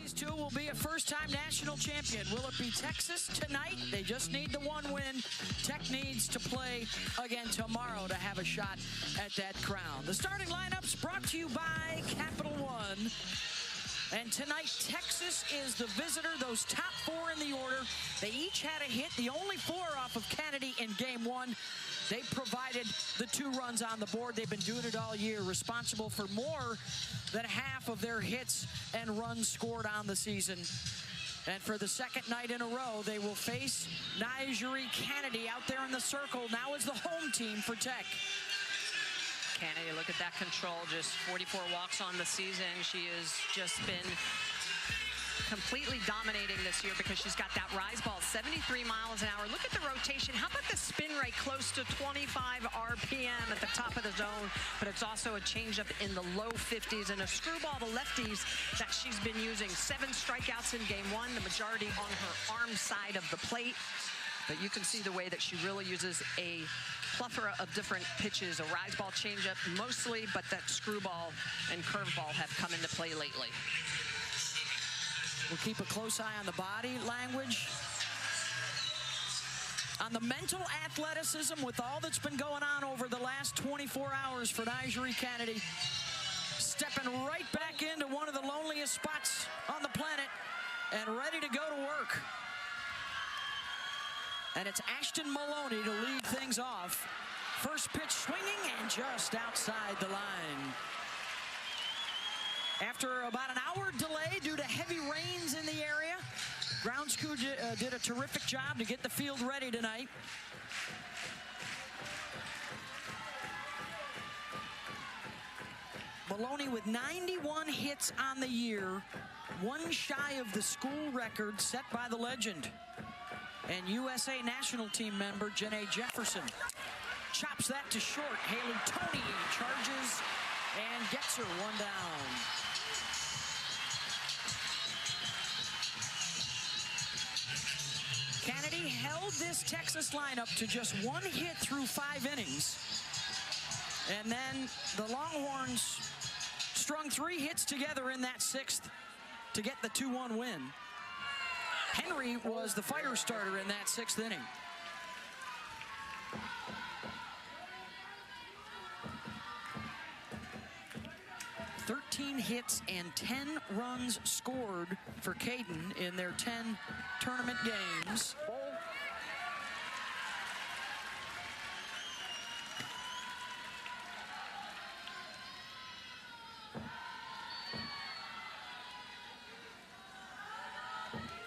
These two will be a first-time national champion. Will it be Texas tonight? They just need the one win. Tech needs to play again tomorrow to have a shot at that crown. The starting lineup's brought to you by Capital One. And tonight, Texas is the visitor. Those top four in the order, they each had a hit. The only four off of Kennedy in game one. They provided the 2 runs on the board. They've been doing it all year, responsible for more than half of their hits and runs scored on the season. And for the second night in a row, they will face Nigeri Kennedy out there in the circle. Now is the home team for Tech. Kennedy, look at that control, just 44 walks on the season. She has just been completely dominating this year because she's got that rise ball, 73 miles an hour. Look at the rotation. How about the spin rate, close to 25 RPM at the top of the zone, but it's also a changeup in the low 50s and a screwball to lefties that she's been using. 7 strikeouts in game one, the majority on her arm side of the plate. But you can see the way that she really uses a plethora of different pitches, a rise ball changeup mostly, but that screwball and curveball have come into play lately. We'll keep a close eye on the body language, on the mental athleticism with all that's been going on over the last 24 hours for Nigeri Kennedy. Stepping right back into one of the loneliest spots on the planet and ready to go to work. And it's Ashton Maloney to lead things off. First pitch swinging and just outside the line. After about an hour delay due to heavy rains in the area, grounds crew did a terrific job to get the field ready tonight. Maloney with 91 hits on the year, 1 shy of the school record set by the legend. And USA national team member Janae Jefferson chops that to short. Haley Toney charges and gets her 1 down. Kennedy held this Texas lineup to just 1 hit through 5 innings. And then the Longhorns strung 3 hits together in that 6th to get the 2-1 win. Henry was the fire starter in that 6th inning. Hits and 10 runs scored for Caden in their 10 tournament games.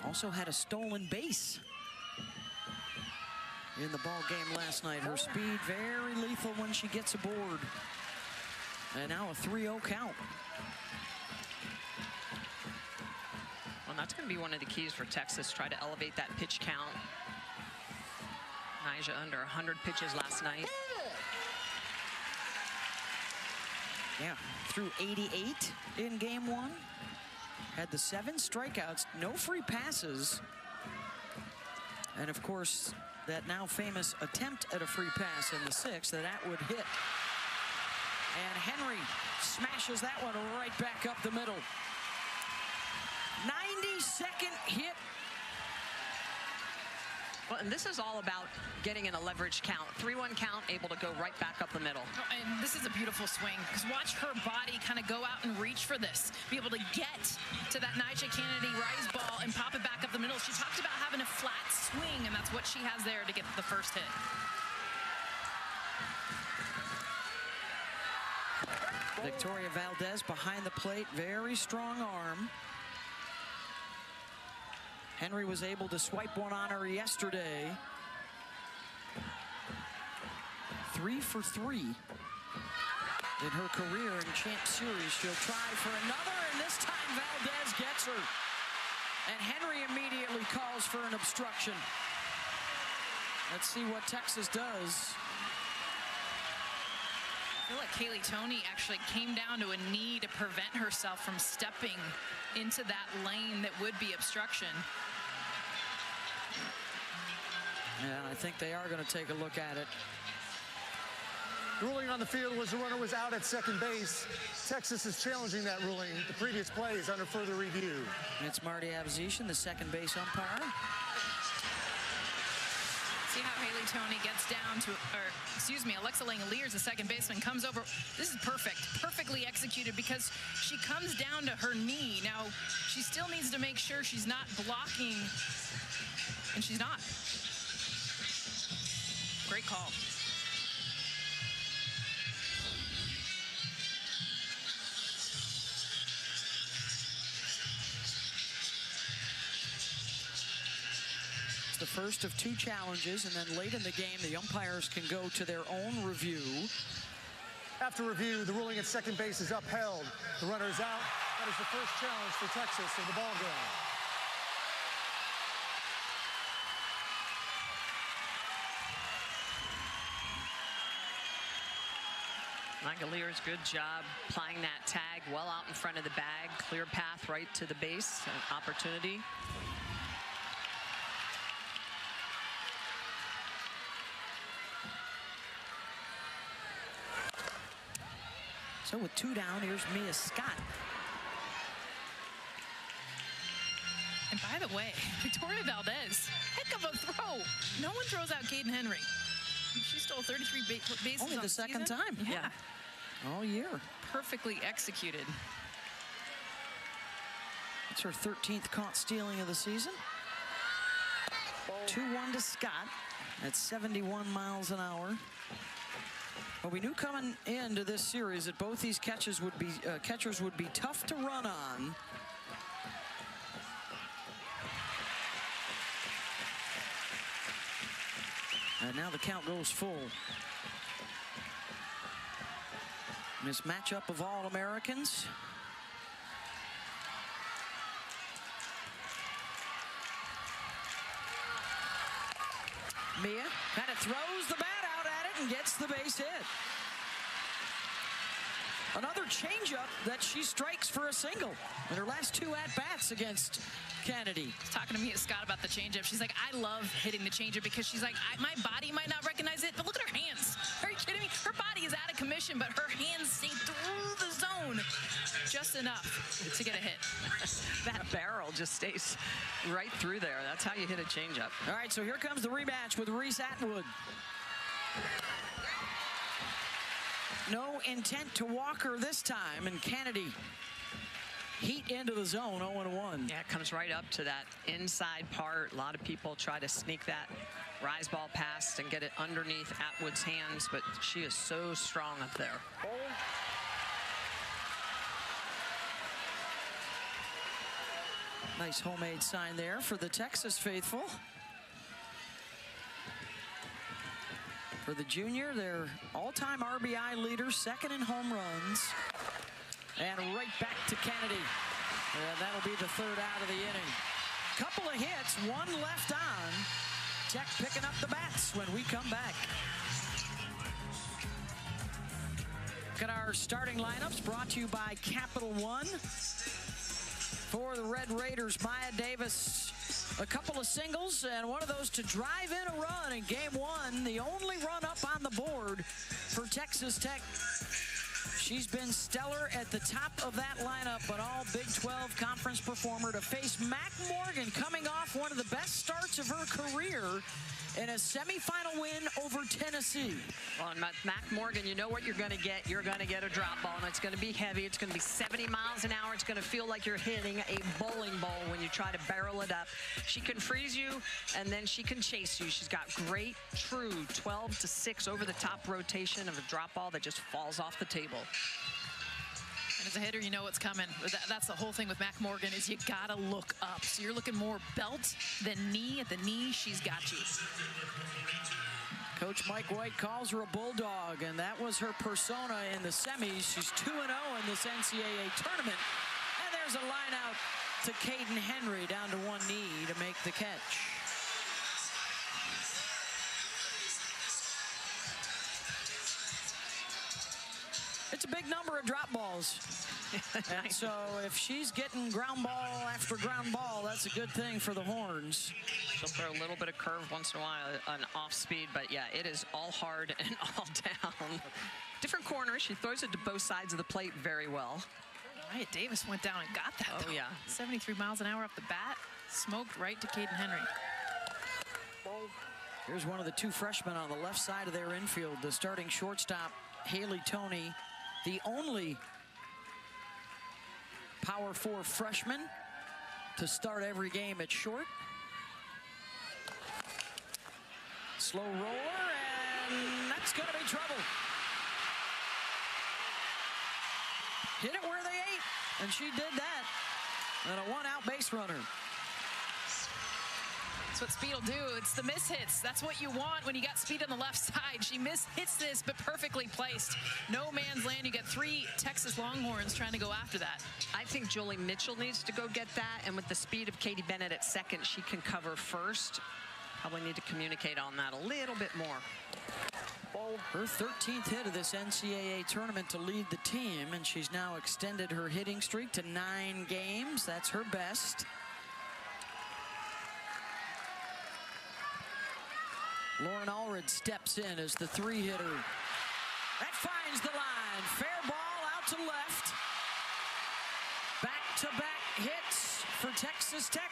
Also had a stolen base in the ball game last night. Her speed very lethal when she gets aboard. And now a 3-0 count. Well, that's going to be one of the keys for Texas, try to elevate that pitch count. Nyjah under 100 pitches last night. Yeah, threw 88 in game one. Had the 7 strikeouts, no free passes. And of course, that now famous attempt at a free pass in the 6th that would hit. And Henry smashes that one right back up the middle. 92nd hit. Well, and this is all about getting in a leverage count. 3-1 count, able to go right back up the middle. Oh, and this is a beautiful swing, because watch her body kind of go out and reach for this. Be able to get to that Nyjah Kennedy rise ball and pop it back up the middle. She talked about having a flat swing, and that's what she has there to get the first hit. Victoria Valdez behind the plate, very strong arm. Henry was able to swipe one on her yesterday. 3 for 3 in her career in Champ Series. She'll try for another, and this time Valdez gets her. And Henry immediately calls for an obstruction. Let's see what Texas does. I feel like Haley Toney actually came down to a knee to prevent herself from stepping into that lane that would be obstruction. Yeah, I think they are going to take a look at it. The ruling on the field was the runner was out at second base. Texas is challenging that ruling. The previous play is under further review. It's Marty Abzishian, the second base umpire. See how Haley Toney gets down to, Alexa Langoliers, the second baseman, comes over. This is perfectly executed because she comes down to her knee. Now, she still needs to make sure she's not blocking, and she's not. Great call. The first of two challenges, and then late in the game, the umpires can go to their own review. After review, the ruling at second base is upheld. The runner is out. That is the first challenge for Texas in the ball game. Langoliers, good job applying that tag well out in front of the bag. Clear path right to the base, an opportunity. So with two down, here's Mia Scott. And by the way, Victoria Valdez, heck of a throw. No one throws out Caden Henry. She stole 33 bases Only the second time. Yeah. All year. Perfectly executed. It's her 13th caught stealing of the season. 2-1 to Scott at 71 miles an hour. Well, we knew coming into this series that both these catchers would be tough to run on. And now the count goes full. This matchup of All-Americans. Mia kind of throws the bat out at it and gets the base hit. Another changeup that she strikes for a single in her last two at-bats against Kennedy. Talking to Mia Scott about the changeup, she's like, I love hitting the changeup because she's like, my body might not recognize it, but look at her hands. Are you kidding me? Her body is out of commission, but her hands stay through the zone just enough to get a hit. That barrel just stays right through there. That's how you hit a changeup. All right, so here comes the rematch with Reese Atwood. No intent to walk her this time, and Kennedy heat into the zone, 0-1. Yeah, it comes right up to that inside part. A lot of people try to sneak that rise ball past and get it underneath Atwood's hands, but she is so strong up there. Nice homemade sign there for the Texas faithful. For the junior, their all-time RBI leader, second in home runs. And right back to Kennedy. And that'll be the third out of the inning. Couple of hits, one left on. Tech picking up the bats when we come back. Look at our starting lineups brought to you by Capital One. For the Red Raiders, Maya Davis, a couple of singles, and one of those to drive in a run in game one. The only run up on the board for Texas Tech. She's been stellar at the top of that lineup, but all Big 12 conference performer to face Mac Morgan coming off one of the best starts of her career in a semifinal win over Tennessee. Well, and Mac Morgan, you know what you're going to get. You're going to get a drop ball, and it's going to be heavy. It's going to be 70 miles an hour. It's going to feel like you're hitting a bowling ball when you try to barrel it up. She can freeze you, and then she can chase you. She's got great, true 12-6 over-the-top rotation of a drop ball that just falls off the table. And as a hitter, you know what's coming. That's the whole thing with Mac Morgan is you gotta look up. So you're looking more belt than knee. At the knee, she's got you. Coach Mike White calls her a bulldog, and that was her persona in the semis. She's 2-0 in this NCAA tournament. And there's a line out to Caden Henry down to one knee to make the catch. It's a big number of drop balls. And so if she's getting ground ball after ground ball, that's a good thing for the Horns. She'll throw a little bit of curve once in a while, an off speed, but yeah, it is all hard and all down. Different corners. She throws it to both sides of the plate very well. Wyatt Davis went down and got that. Oh, though. yeah. 73 miles an hour off the bat. Smoked right to Caden Henry. Here's one of the two freshmen on the left side of their infield, the starting shortstop, Haley Toney, the only Power 4 freshman to start every game at short. Slow roller, and that's going to be trouble. Hit it where they ate, and she did that. And a one-out base runner. That's what speed will do. It's the mishits. That's what you want when you got speed on the left side. She mishits this, but perfectly placed. No man's land. You get 3 Texas Longhorns trying to go after that. I think Jolie Mitchell needs to go get that, and with the speed of Katie Bennett at second, she can cover first. Probably need to communicate on that a little bit more. Her 13th hit of this NCAA tournament to lead the team, and she's now extended her hitting streak to 9 games. That's her best. Lauren Allred steps in as the 3-hitter. That finds the line. Fair ball out to left. Back-to-back hits for Texas Tech.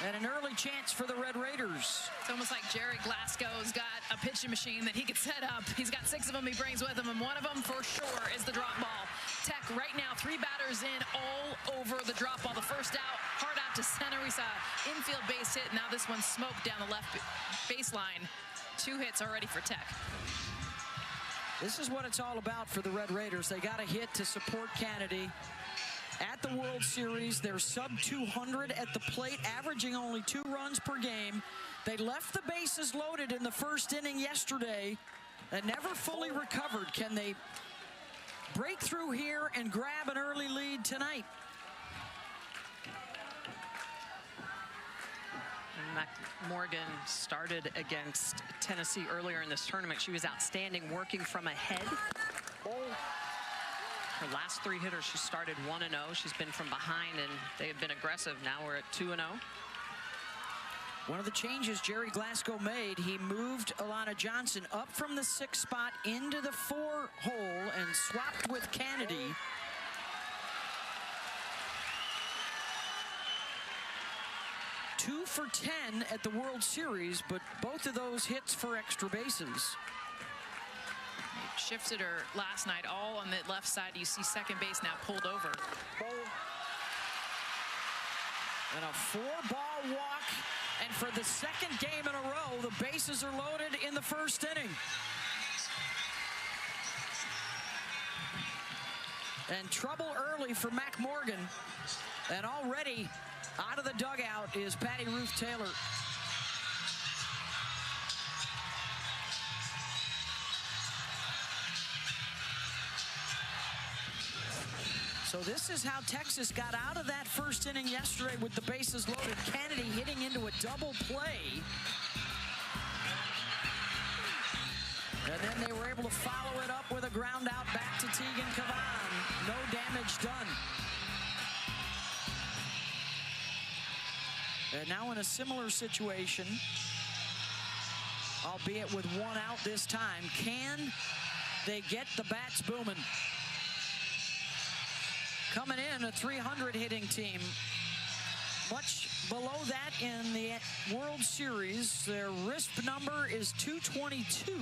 And an early chance for the Red Raiders. It's almost like Jerry Glasgow's got a pitching machine that he could set up. He's got 6 of them he brings with him, and one of them for sure is the drop ball. Tech right now, 3 batters in, all over the drop ball. The first out, hard out to center. We saw infield base hit. Now this one smoked down the left baseline. 2 hits already for Tech. This is what it's all about for the Red Raiders. They got a hit to support Kennedy. At the World Series, they're sub-200 at the plate, averaging only 2 runs per game. They left the bases loaded in the first inning yesterday and never fully recovered. Can they break through here and grab an early lead tonight? Morgan started against Tennessee earlier in this tournament. She was outstanding working from ahead. Her last 3 hitters, she started 1-0. She's been from behind, and they have been aggressive. Now we're at 2-0. One of the changes Jerry Glasgow made, he moved Alana Johnson up from the 6th spot into the 4 hole and swapped with Kennedy. Two for 10 at the World Series, but both of those hits for extra bases. Shifted her last night all on the left side. You see second base now pulled over. And a 4-ball walk. And for the 2nd game in a row, the bases are loaded in the first inning. And trouble early for Mac Morgan. And already out of the dugout is Patty Ruth Taylor. So this is how Texas got out of that first inning yesterday with the bases loaded. Kennedy hitting into a double play. And then they were able to follow it up with a ground out back to Tegan Cavan. No damage done. And now in a similar situation, albeit with 1 out this time, can they get the bats booming? Coming in, a 300 hitting team. Much below that in the World Series. Their RISP number is 222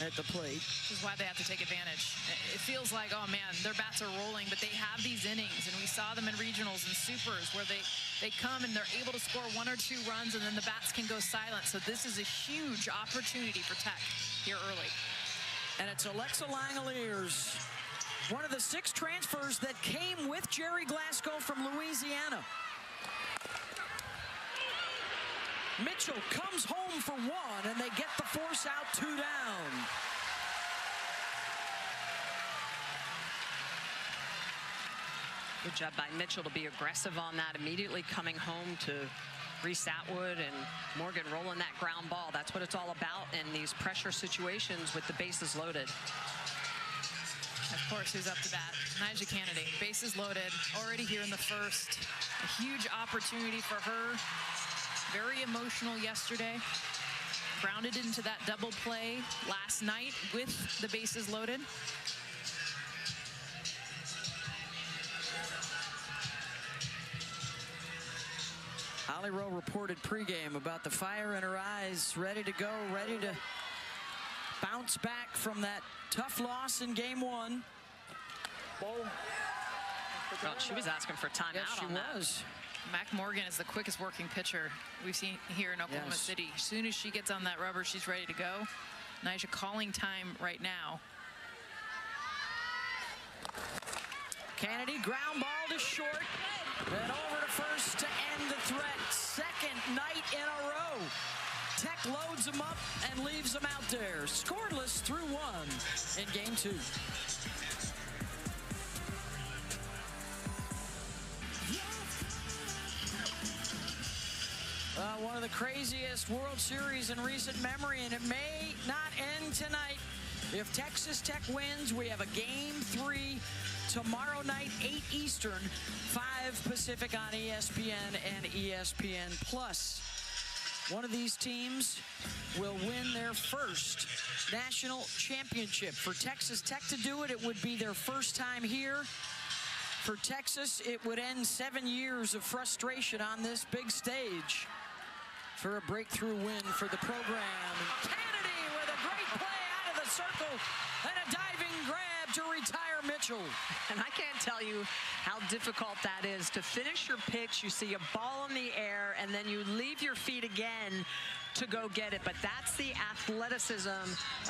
at the plate. This is why they have to take advantage. It feels like, oh man, their bats are rolling, but they have these innings, and we saw them in regionals and supers where they come and they're able to score 1 or 2 runs, and then the bats can go silent. So this is a huge opportunity for Tech here early. And it's Alexa Langoliers, one of the 6 transfers that came with Jerry Glasgow from Louisiana. Mitchell comes home for 1, and they get the force out 2 down. Good job by Mitchell to be aggressive on that, immediately coming home to Reese Atwood and Morgan rolling that ground ball. That's what it's all about in these pressure situations with the bases loaded. Of course, who's up to bat? Nyjah Kennedy, bases loaded, already here in the first. A huge opportunity for her. Very emotional yesterday. Grounded into that double play last night with the bases loaded. Holly Rowe reported pregame about the fire in her eyes, ready to go, ready to bounce back from that tough loss in game one. Well, she was asking for timeout. Yes, she was. Mac Morgan is the quickest working pitcher we've seen here in Oklahoma City. As soon as she gets on that rubber, she's ready to go. Nyjah calling time right now. Kennedy, ground ball to short, then over to first to end the threat. Second night in a row. Tech loads them up and leaves them out there. Scoreless through one in game two. One of the craziest World Series in recent memory, and it may not end tonight. If Texas Tech wins, we have a game 3 tomorrow night, 8 Eastern, 5 Pacific on ESPN and ESPN Plus. One of these teams will win their first national championship. For Texas Tech to do it, it would be their first time here. For Texas, it would end 7 years of frustration on this big stage for a breakthrough win for the program. And Kennedy with a great play out of the circle and a diving grab to retire Mitchell. And I can't tell you how difficult that is to finish your pitch. You see a ball in the air and then you leave your feet again to go get it. But that's the athleticism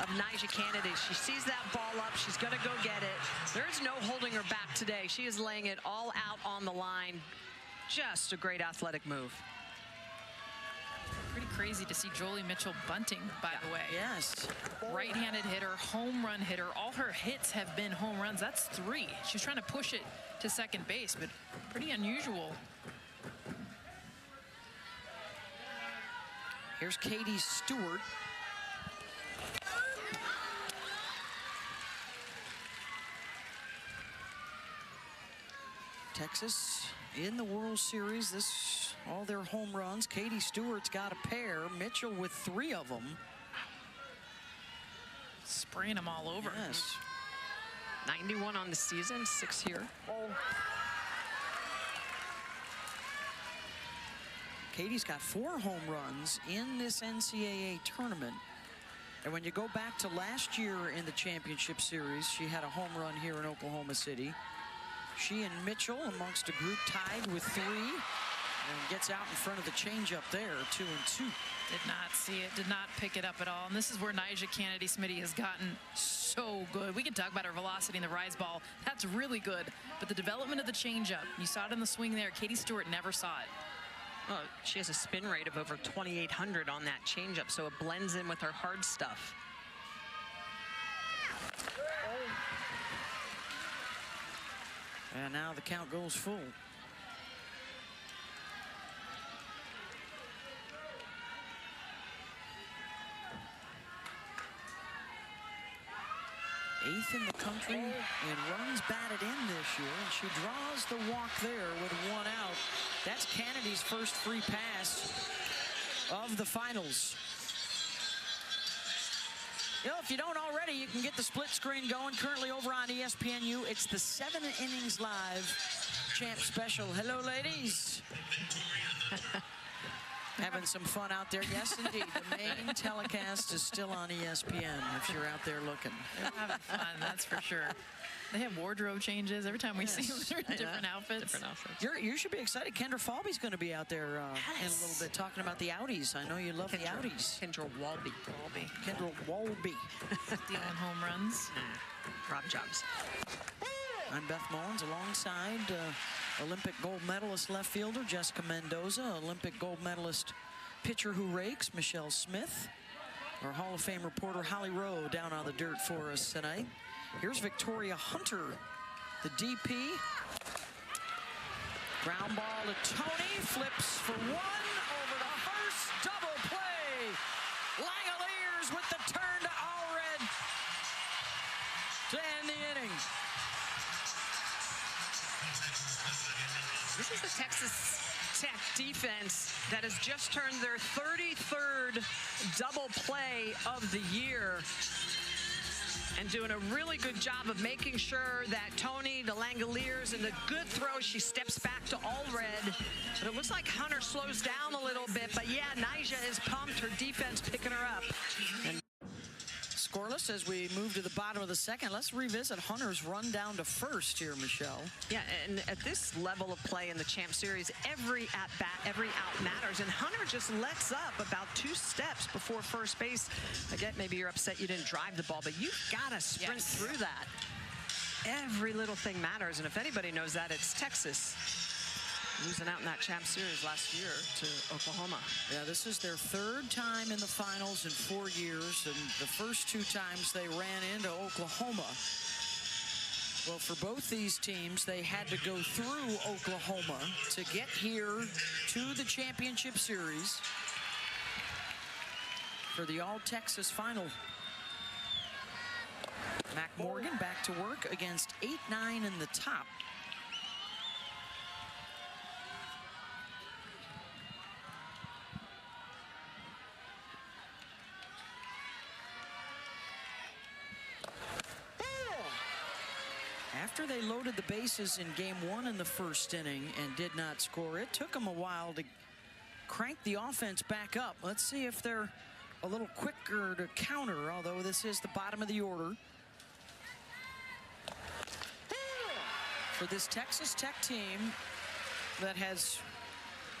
of Nyjah Kennedy. She sees that ball up. She's going to go get it. There's no holding her back today. She is laying it all out on the line. Just a great athletic move. Pretty crazy to see Jolie Mitchell bunting, by the way. Yes. Right-handed hitter, home run hitter. All her hits have been home runs. That's 3. She's trying to push it to second base, but pretty unusual. Here's Katie Stewart. Texas in the World Series. All their home runs. Katie Stewart's got a pair. Mitchell with 3 of them. Spraying them all over. Yes. 91 on the season, 6 here. Katie's got 4 home runs in this NCAA tournament. And when you go back to last year in the championship series, she had a home run here in Oklahoma City. She and Mitchell amongst a group tied with 3. And gets out in front of the changeup there, 2-2. Did not see it, did not pick it up at all. And this is where Nyjah Kennedy Smitty has gotten so good. We can talk about her velocity in the rise ball. That's really good. But the development of the changeup, you saw it in the swing there. Katie Stewart never saw it. Oh, she has a spin rate of over 2,800 on that changeup, so it blends in with her hard stuff. And now the count goes full. Eighth in the country and runs batted in this year, and she draws the walk there with 1 out. That's Kennedy's first free pass of the finals. You know, if you don't already, you can get the split screen going currently over on ESPNU. It's the 7 Innings Live Champ Special. Hello, ladies. Having some fun out there. Yes, indeed. The main telecast is still on ESPN if you're out there looking. They're having fun, that's for sure. They have wardrobe changes every time we see them. They're in different outfits. You should be excited. Kendra Falby's going to be out there in a little bit talking about the Audis. I know you love the Audis. Kendra Walby. Kendra Walby. Stealing home runs. Rob Jobs. I'm Beth Mullins alongside Olympic gold medalist left fielder Jessica Mendoza, Olympic gold medalist pitcher who rakes Michelle Smith, our Hall of Fame reporter Holly Rowe down on the dirt for us tonight. Here's Victoria Hunter, the DP. Ground ball to Tony, flips for 1 over the first, double play. Langoliers with the turn to Allred to end the inning. This is the Texas Tech defense that has just turned their 33rd double play of the year, and doing a really good job of making sure that Tony, the Langoliers, and the good throw, she steps back to all red. But it looks like Hunter slows down a little bit. But yeah, Nyjah is pumped. Her defense picking her up. And scoreless as we move to the bottom of the second. Let's revisit Hunter's run down to first here, Michelle. Yeah, and at this level of play in the Champ Series, every at-bat, every out matters. And Hunter just lets up about 2 steps before first base. Again, maybe you're upset you didn't drive the ball, but you've got to sprint through that. Every little thing matters, and if anybody knows that, it's Texas. Losing out in that Champ Series last year to Oklahoma. Yeah, this is their 3rd time in the finals in 4 years, and the first 2 times they ran into Oklahoma. Well, for both these teams, they had to go through Oklahoma to get here to the championship series for the All-Texas final. Mac Morgan back to work against 8-9 in the top. After they loaded the bases in game 1 in the first inning and did not score, it took them a while to crank the offense back up. Let's see if they're a little quicker to counter, although this is the bottom of the order. For this Texas Tech team that has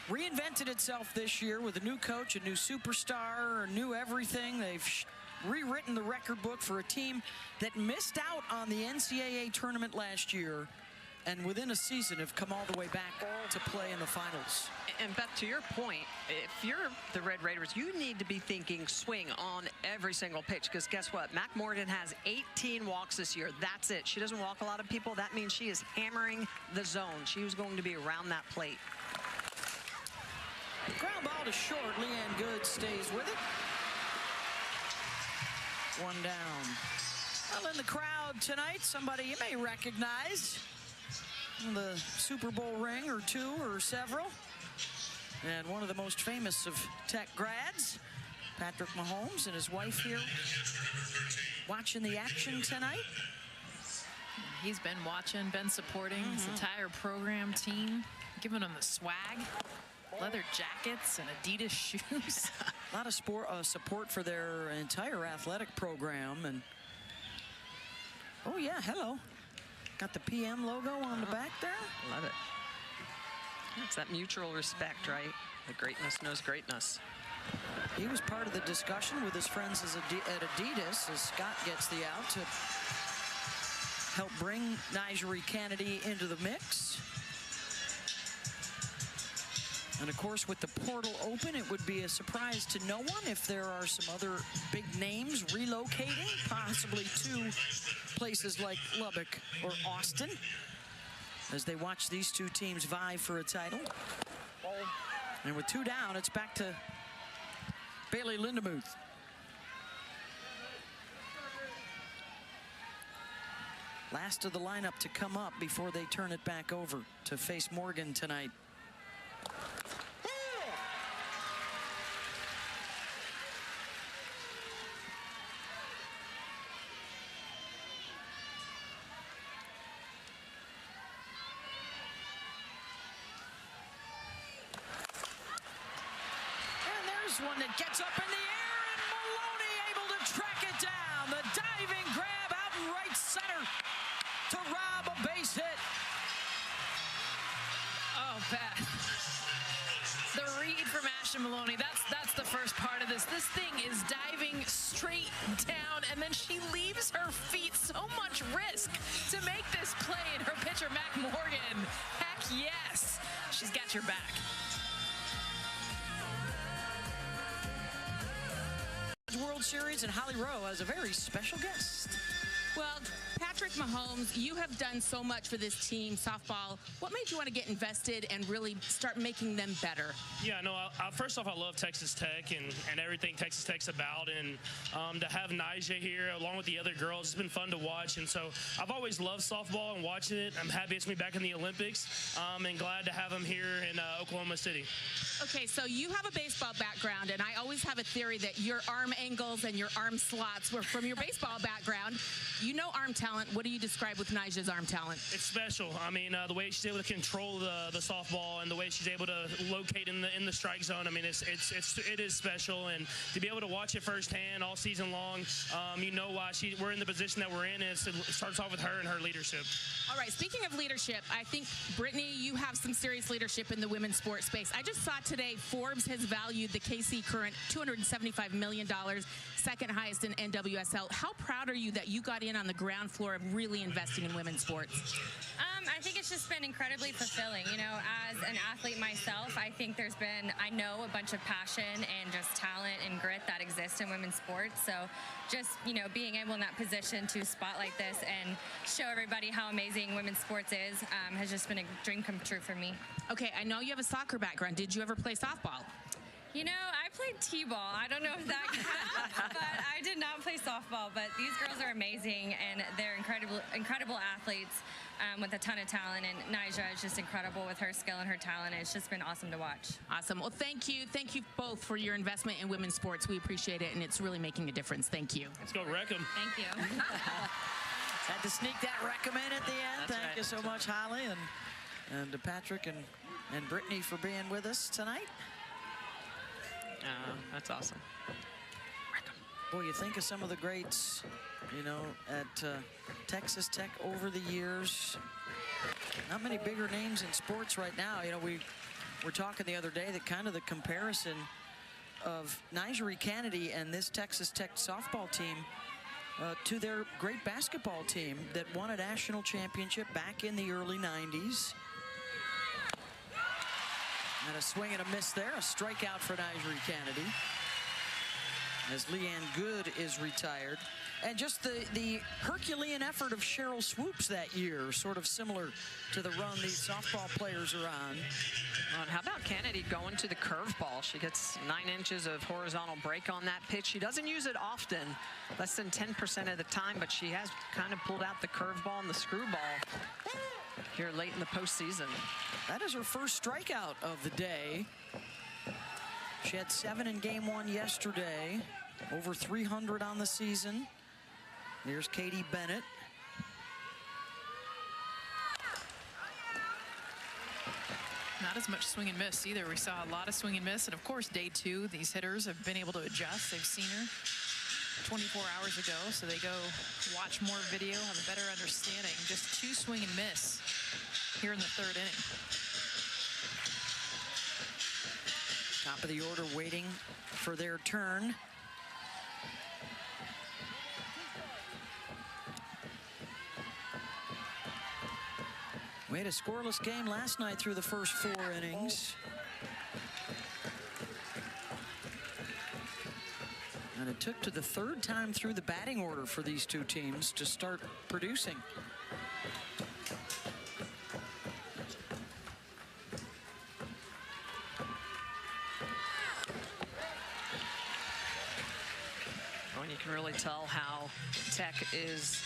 reinvented itself this year with a new coach, a new superstar, a new everything. They've rewritten the record book for a team that missed out on the NCAA tournament last year, and within a season have come all the way back to play in the finals. And Beth, to your point, if you're the Red Raiders, you need to be thinking swing on every single pitch, because guess what? Mac Morgan has 18 walks this year. That's it. She doesn't walk a lot of people. That means she is hammering the zone. She was going to be around that plate. Ground ball to short. Leanne Good stays with it. 1 down. Well, in the crowd tonight, somebody you may recognize. The Super Bowl ring or 2 or several. And one of the most famous of Tech grads, Patrick Mahomes, and his wife here watching the action tonight. He's been watching, been supporting his entire program team, giving them the swag. Leather jackets and Adidas shoes. A lot of support for their entire athletic program. And oh yeah, hello. Got the PM logo on the back there. Love it. It's that mutual respect, right? The greatness knows greatness. He was part of the discussion with his friends at Adidas as Scott gets the out to help bring Nyjah Kennedy into the mix. And of course, with the portal open, it would be a surprise to no one if there are some other big names relocating, possibly to places like Lubbock or Austin, as they watch these 2 teams vie for a title. And with 2 down, it's back to Bailey Lindemuth. Last of the lineup to come up before they turn it back over to face Morgan tonight. One that gets up in the air, and Maloney able to track it down. The diving grab out in right center to rob a base hit. Oh, Pat. The read from Ashton Maloney, that's the first part of this. This thing is diving straight down, and then she leaves her feet so much risk to make this play, and her pitcher, Mac Morgan, heck yes, she's got your back. World Series, and Holly Rowe has a very special guest. Well, Patrick Patrick Mahomes, you have done so much for this team, softball. What made you want to get invested and really start making them better? Yeah, no, first off, I love Texas Tech and everything Texas Tech's about. And to have Nyjah here along with the other girls, it's been fun to watch. And so I've always loved softball and watching it. I'm happy it's me back in the Olympics and glad to have them here in Oklahoma City. Okay, so you have a baseball background, and I always have a theory that your arm angles and your arm slots were from your baseball background. You know arm talent. What do you describe with Nyjah's arm talent? It's special. I mean, the way she's able to control the softball and the way she's able to locate in the strike zone. I mean, it is special, and to be able to watch it firsthand all season long, you know why we're in the position that we're in. It starts off with her and her leadership. All right, speaking of leadership, I think, Brittany, you have some serious leadership in the women's sports space. I just saw today Forbes has valued the KC Current $275 million, second highest in NWSL. How proud are you that you got in on the ground floor of really investing in women's sports? I think it's just been incredibly fulfilling. You know, as an athlete myself, I think I know a bunch of passion and just talent and grit that exists in women's sports. So just, you know, being able in that position to spotlight this and show everybody how amazing women's sports is has just been a dream come true for me. Okay, I know you have a soccer background. Did you ever play softball? You know, I played t-ball. I don't know if that counts, but I did not play softball. But these girls are amazing, and they're incredible athletes with a ton of talent. And Nyjah is just incredible with her skill and her talent. It's just been awesome to watch. Awesome. Well, thank you. Thank you both for your investment in women's sports. We appreciate it, and it's really making a difference. Thank you. Let's go wreck 'em. Thank you. Had to sneak that recommend at the end. Thank you so much, Holly, and to Patrick and Brittany for being with us tonight. That's awesome. Boy, you think of some of the greats, you know, at Texas Tech over the years. Not many bigger names in sports right now. You know, we were talking the other day that kind of the comparison of Nyjah Kennedy and this Texas Tech softball team to their great basketball team that won a national championship back in the early 90s. And a swing and a miss there, a strikeout for Nyjah Kennedy as Leanne Good is retired. And just the Herculean effort of Cheryl Swoops that year, sort of similar to the run these softball players are on. And how about Kennedy going to the curveball? She gets 9 inches of horizontal break on that pitch. She doesn't use it often, less than 10% of the time, but she has kind of pulled out the curveball and the screwball here late in the postseason. That is her first strikeout of the day. She had 7 in game 1 yesterday, over 300 on the season. Here's Katie Bennett. Not as much swing and miss either. We saw a lot of swing and miss, and of course day 2 these hitters have been able to adjust. They've seen her 24 hours ago, so they go watch more video, have a better understanding. Just 2 swing and miss here in the 3rd inning. Top of the order waiting for their turn. We had a scoreless game last night through the first 4 innings. And it took to the 3rd time through the batting order for these 2 teams to start producing. And you can really tell how Tech is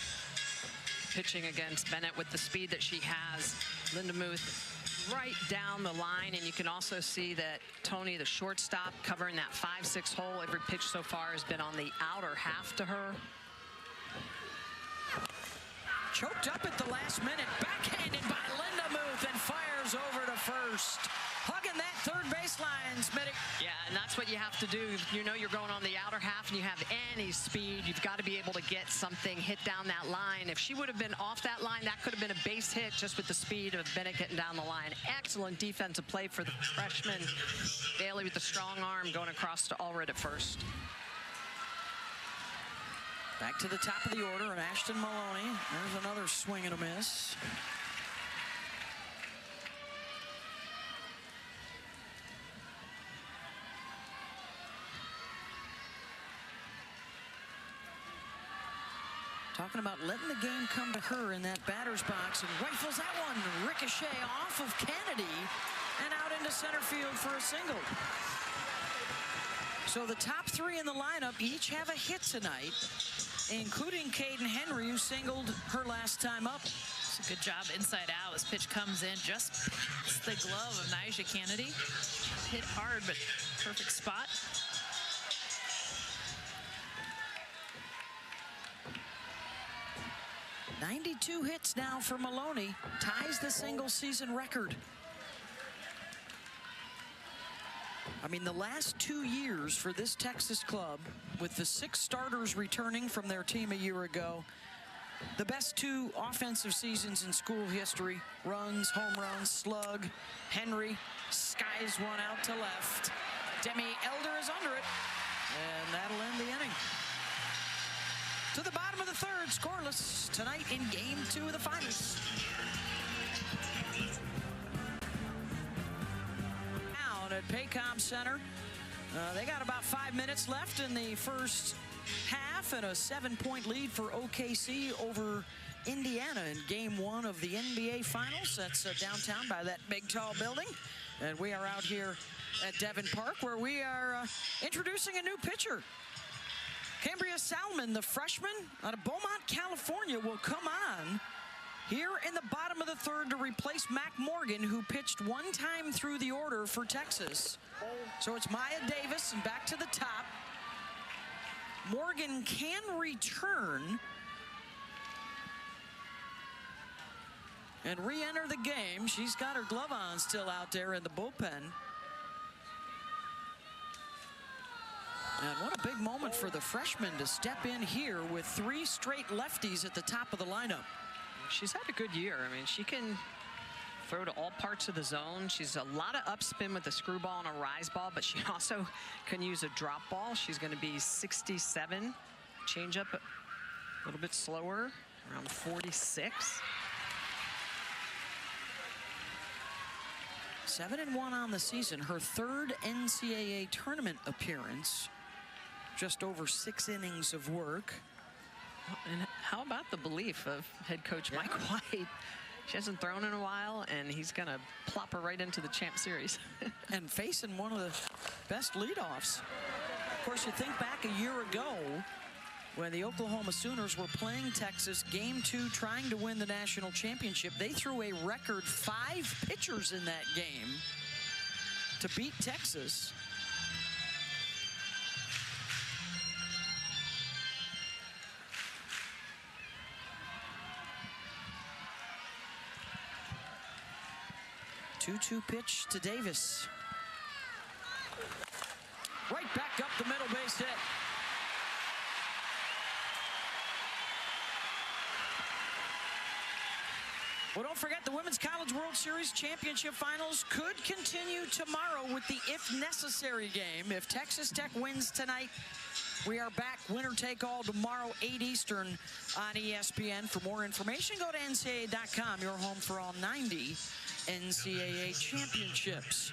pitching against Bennett with the speed that she has. Linda Muth right down the line, and you can also see that Tony, the shortstop, covering that 5-6 hole. Every pitch so far has been on the outer half to her. Choked up at the last minute, backhanded by Linda Muth, and fires over to first. Hugging that third baseline, Smitty. Yeah, and that's what you have to do. You know you're going on the outer half and you have any speed. You've got to be able to get something hit down that line. If she would have been off that line, that could have been a base hit just with the speed of Bennett getting down the line. Excellent defensive play for the freshman. Bailey with the strong arm going across to Allred at first. Back to the top of the order, and Ashton Maloney. There's another swing and a miss. Talking about letting the game come to her in that batter's box, and rifles that one ricochet off of Kennedy and out into center field for a single. So the top three in the lineup each have a hit tonight, including Caden Henry, who singled her last time up. It's a good job inside out. This pitch comes in just past the glove of Nyjah Kennedy. Hit hard, but perfect spot. .92 hits now for Maloney, ties the single season record. I mean, the last 2 years for this Texas club, with the 6 starters returning from their team a year ago, the best 2 offensive seasons in school history. Runs, home runs, slug. Henry skies one out to left. Demi Elder is under it, and that'll end the inning. To the bottom of the third, scoreless tonight in Game 2 of the finals. Down at Paycom Center, they got about 5 minutes left in the first half, and a 7-point lead for OKC over Indiana in Game 1 of the NBA Finals. That's downtown by that big, tall building. And we are out here at Devon Park, where we are introducing a new pitcher. Cambria Salmon, the freshman out of Beaumont, California, will come on here in the bottom of the third to replace Mac Morgan, who pitched 1 time through the order for Texas. So it's Maya Davis, and back to the top. Morgan can return and re-enter the game. She's got her glove on still out there in the bullpen. And what a big moment for the freshman to step in here with 3 straight lefties at the top of the lineup. She's had a good year. I mean, she can throw to all parts of the zone. She's a lot of upspin with a screwball and a rise ball, but she also can use a drop ball. She's going to be 67. Change up a little bit slower, around 46. 7-1 on the season. Her 3rd NCAA tournament appearance. Just over 6 innings of work. And how about the belief of head coach Mike White? She hasn't thrown in a while, and he's going to plop her right into the Champ Series. And facing one of the best leadoffs. Of course, you think back a year ago when the Oklahoma Sooners were playing Texas, Game 2, trying to win the national championship. They threw a record 5 pitchers in that game to beat Texas. Two-2 pitch to Davis. Right back up the middle, base hit. Well, don't forget the Women's College World Series Championship Finals could continue tomorrow with the if necessary game. If Texas Tech wins tonight, we are back winner take all tomorrow, 8 Eastern on ESPN. For more information, go to NCAA.com, your home for all 90 NCAA championships.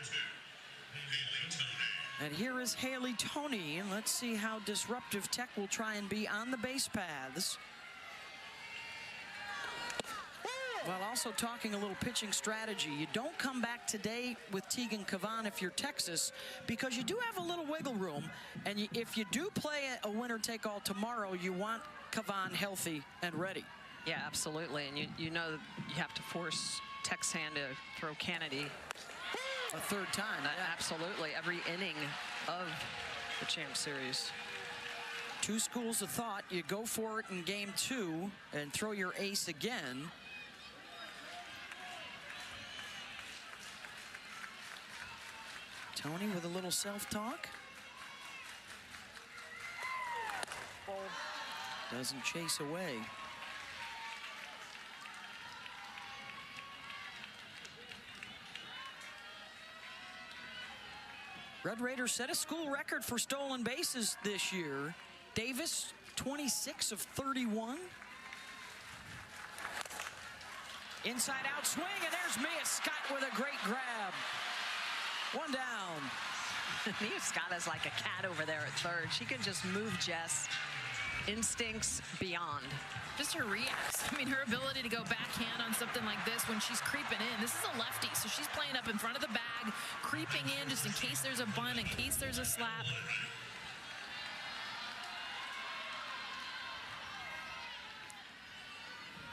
And here is Haley Toney, and let's see how disruptive Tech will try and be on the base paths. While also talking a little pitching strategy. You don't come back today with Tegan Cavan if you're Texas, because you do have a little wiggle room. And if you do play a winner-take-all tomorrow, you want Cavan healthy and ready. Yeah, absolutely. And you know you have to force Tech's hand to throw Kennedy a 3rd time. Absolutely. Every inning of the Champ Series. 2 schools of thought. You go for it in Game 2 and throw your ace again. Toney with a little self-talk. Doesn't chase away. Red Raiders set a school record for stolen bases this year. Davis, 26 of 31. Inside out swing, and there's Mia Scott with a great grab. 1 down. Mia Scott is like a cat over there at third. She can just move Jess instincts beyond. Just her reacts. I mean, her ability to go backhand on something like this when she's creeping in. This is a lefty, so she's playing up in front of the bag, creeping in just in case there's a bunt, in case there's a slap.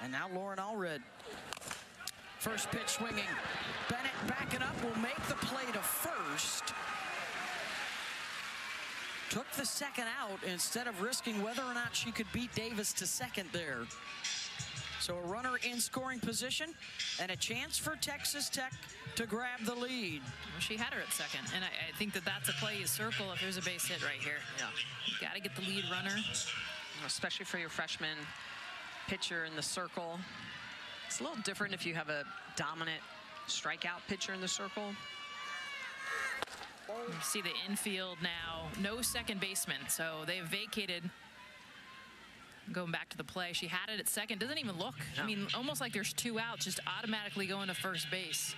And now Lauren Allred. First pitch swinging. Bennett backing up, will make the play to first. Took the second out instead of risking whether or not she could beat Davis to second there. So a runner in scoring position and a chance for Texas Tech to grab the lead. Well, she had her at second, and I think that's a play you circle if there's a base hit right here. Yeah. You got to get the lead runner. Especially for your freshman pitcher in the circle. It's a little different if you have a dominant strikeout pitcher in the circle. You see the infield now, no second baseman, so they've vacated. Going back to the play, she had it at second, doesn't even look. No. I mean, almost like there's two outs, just automatically going to first base.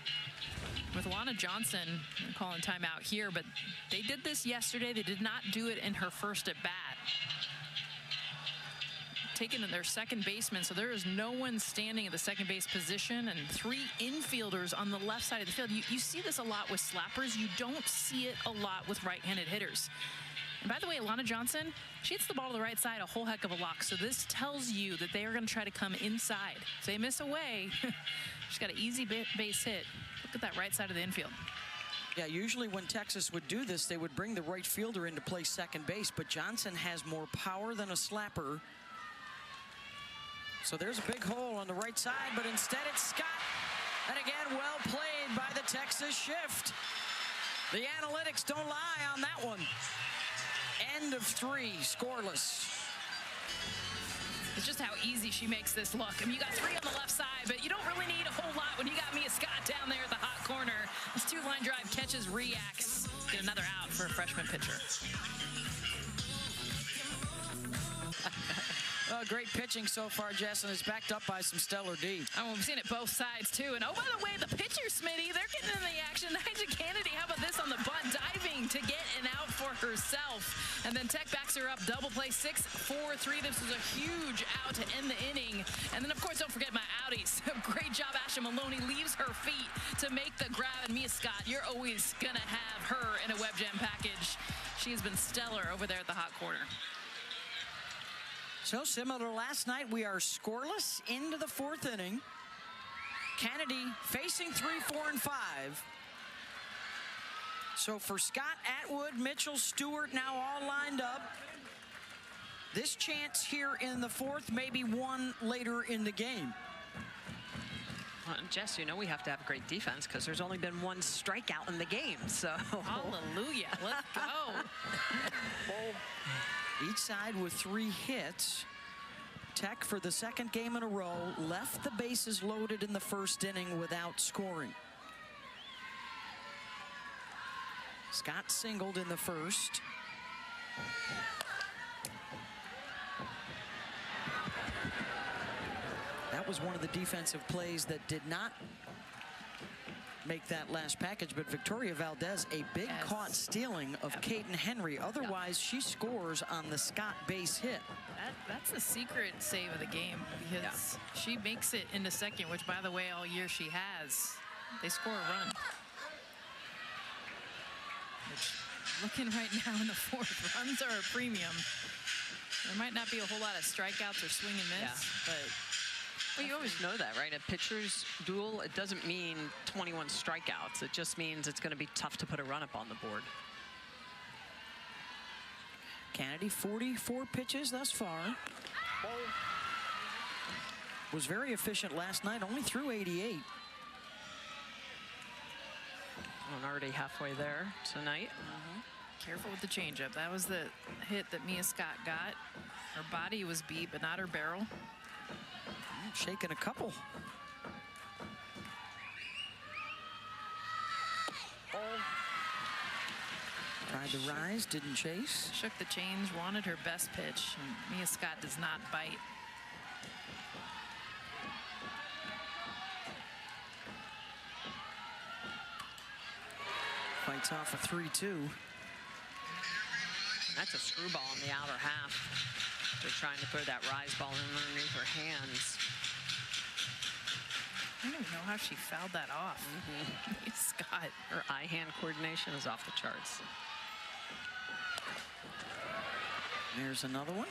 With Lana Johnson calling timeout here, but they did this yesterday. They did not do it in her first at bat. Taking their second baseman, so there is no one standing at the second base position and three infielders on the left side of the field. You see this a lot with slappers. You don't see it a lot with right-handed hitters. And by the way, Lana Johnson, she hits the ball to the right side a whole heck of a lot. So this tells you that they are going to try to come inside. If they miss away, she's got an easy base hit. Look at that right side of the infield. Yeah, usually when Texas would do this, they would bring the right fielder in to play second base, but Johnson has more power than a slapper. So there's a big hole on the right side, but instead it's Scott. And again, well played by the Texas shift. The analytics don't lie on that one. End of 3, scoreless. It's just how easy she makes this look. I mean, you got 3 on the left side, but you don't really need a whole lot when you got Mia Scott down there at the hot corner. This 2-line drive catches, reacts. Get another out for a freshman pitcher. Great pitching so far, Jess, and it's backed up by some stellar D. Oh, we've seen it both sides, too. And, oh, by the way, the pitcher, Smitty, they're getting in the action. Nyjah Kennedy, how about this on the bunt, diving to get an out for herself. And then Tech backs her up, double play, 6-4-3. This was a huge out to end the inning. And then, of course, don't forget my outies. Great job, Asha Maloney leaves her feet to make the grab. And Mia Scott, you're always going to have her in a web jam package. She has been stellar over there at the hot corner. So similar to last night, we are scoreless into the 4th inning. Kennedy facing 3, 4, and 5. So for Scott, Atwood, Mitchell, Stewart now all lined up. This chance here in the 4th, maybe one later in the game. Well, Jess, you know we have to have great defense because there's only been 1 strikeout in the game. So hallelujah, let's go. Each side with 3 hits. Tech, for the 2nd game in a row, left the bases loaded in the 1st inning without scoring. Scott singled in the 1st. That was one of the defensive plays that did not make that last package, but Victoria Valdez, a big caught stealing of Kaden Henry. Otherwise, she scores on the Scott base hit. That's the secret save of the game, because she makes it into second, which, by the way, all year she has. They score a run. Which, looking right now in the 4th, runs are a premium. There might not be a whole lot of strikeouts or swing and miss, but... Well, you always know that, right? A pitcher's duel, it doesn't mean 21 strikeouts. It just means it's going to be tough to put a run up on the board. Kennedy, 44 pitches thus far. Was very efficient last night, only threw 88. I'm already halfway there tonight. Careful with the changeup. That was the hit that Mia Scott got. Her body was beat, but not her barrel. Shaking a couple. Tried to rise, didn't chase. Shook the chains, wanted her best pitch, and Mia Scott does not bite. Fights off a 3-2. That's a screwball in the outer half. They're trying to throw that rise ball in underneath her hands. I don't know how she fouled that off. Scott. Her eye-hand coordination is off the charts. There's another one.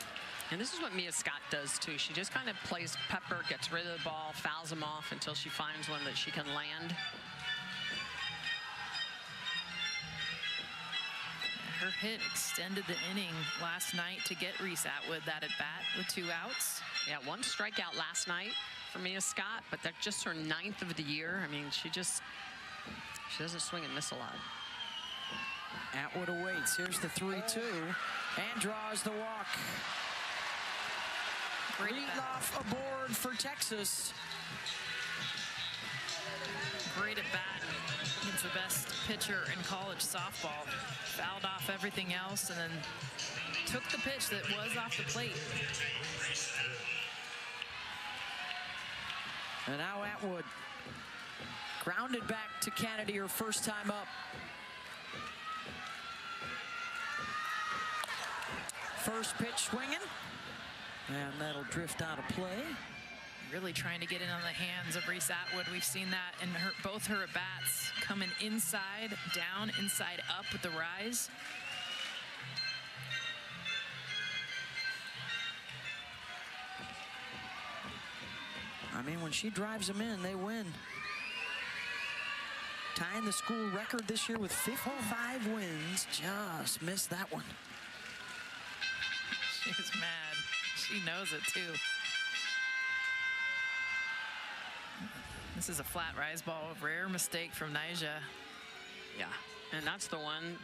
And this is what Mia Scott does, too. She just kind of plays pepper, gets rid of the ball, fouls them off until she finds one that she can land. Her hit extended the inning last night to get Reese Atwood that at bat with 2 outs. Yeah, 1 strikeout last night for Mia Scott, but that's just her 9th of the year. I mean, she doesn't swing and miss a lot. Atwood awaits. Here's the 3-2 and draws the walk. Leadoff aboard for Texas. Great at bat against the best pitcher in college softball. Fouled off everything else and then took the pitch that was off the plate. And now Atwood grounded back to Kennedy, her first time up. First pitch swinging, and that'll drift out of play. Really trying to get in on the hands of Reese Atwood. We've seen that in both her at-bats, coming inside, down, inside, up with the rise. I mean, when she drives them in, they win. Tying the school record this year with 55 wins. Just missed that one. She's mad. She knows it, too. This is a flat rise ball. A rare mistake from Nyjah. Yeah, and that's the one,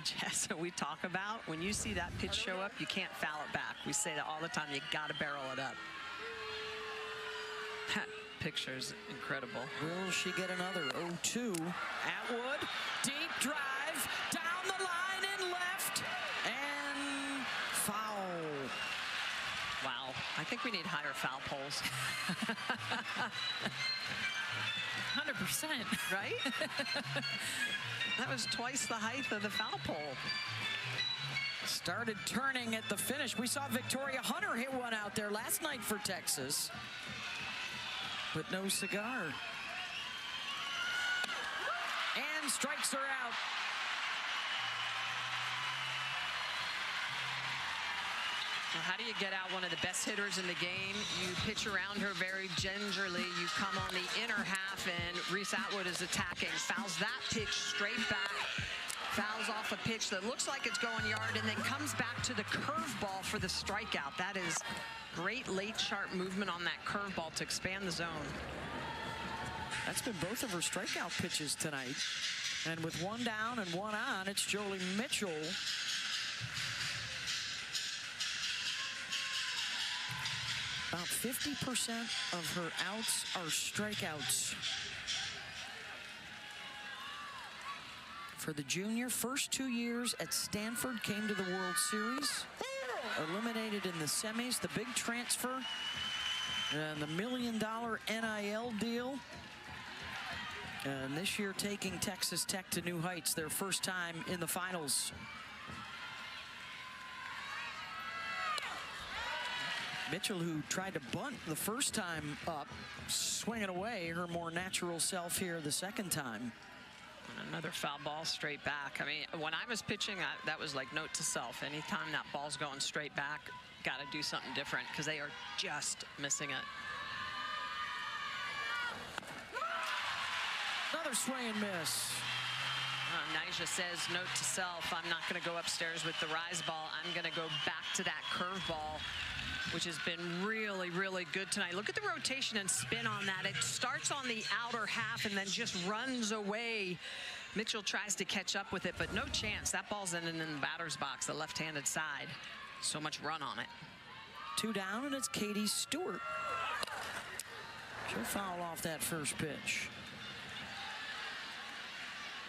Jess, that we talk about. When you see that pitch show up, you can't foul it back. We say that all the time. You got to barrel it up. That picture's incredible. Will she get another 0-2? Atwood, deep drive, down the line and left, and foul. Wow, I think we need higher foul poles. 100%, right? That was twice the height of the foul pole. Started turning at the finish. We saw Victoria Hunter hit one out there last night for Texas, but no cigar. And strikes her out. Well, how do you get out one of the best hitters in the game? You pitch around her very gingerly. You come on the inner half, and Reese Atwood is attacking. Fouls that pitch straight back. Fouls off a pitch that looks like it's going yard, and then comes back to the curveball for the strikeout. That is great late sharp movement on that curveball to expand the zone. That's been both of her strikeout pitches tonight. And with 1 down and 1 on, it's Jolie Mitchell. About 50% of her outs are strikeouts. For the junior, first 2 years at Stanford, came to the World Series. Eliminated in the semis, the big transfer, and the $1 million NIL deal. And this year taking Texas Tech to new heights, their first time in the finals. Mitchell, who tried to bunt the first time up, swinging away, her more natural self here the second time. And another foul ball straight back. I mean, when I was pitching, that was like note to self. Anytime that ball's going straight back, got to do something different because they are just missing it. Another swing and miss. Nyjah says, note to self, I'm not going to go upstairs with the rise ball. I'm going to go back to that curveball, which has been really, really good tonight. Look at the rotation and spin on that. It starts on the outer half and then just runs away. Mitchell tries to catch up with it, but no chance. That ball's in the batter's box, the left-handed side. So much run on it. 2 down, and it's Katie Stewart. She'll foul off that first pitch.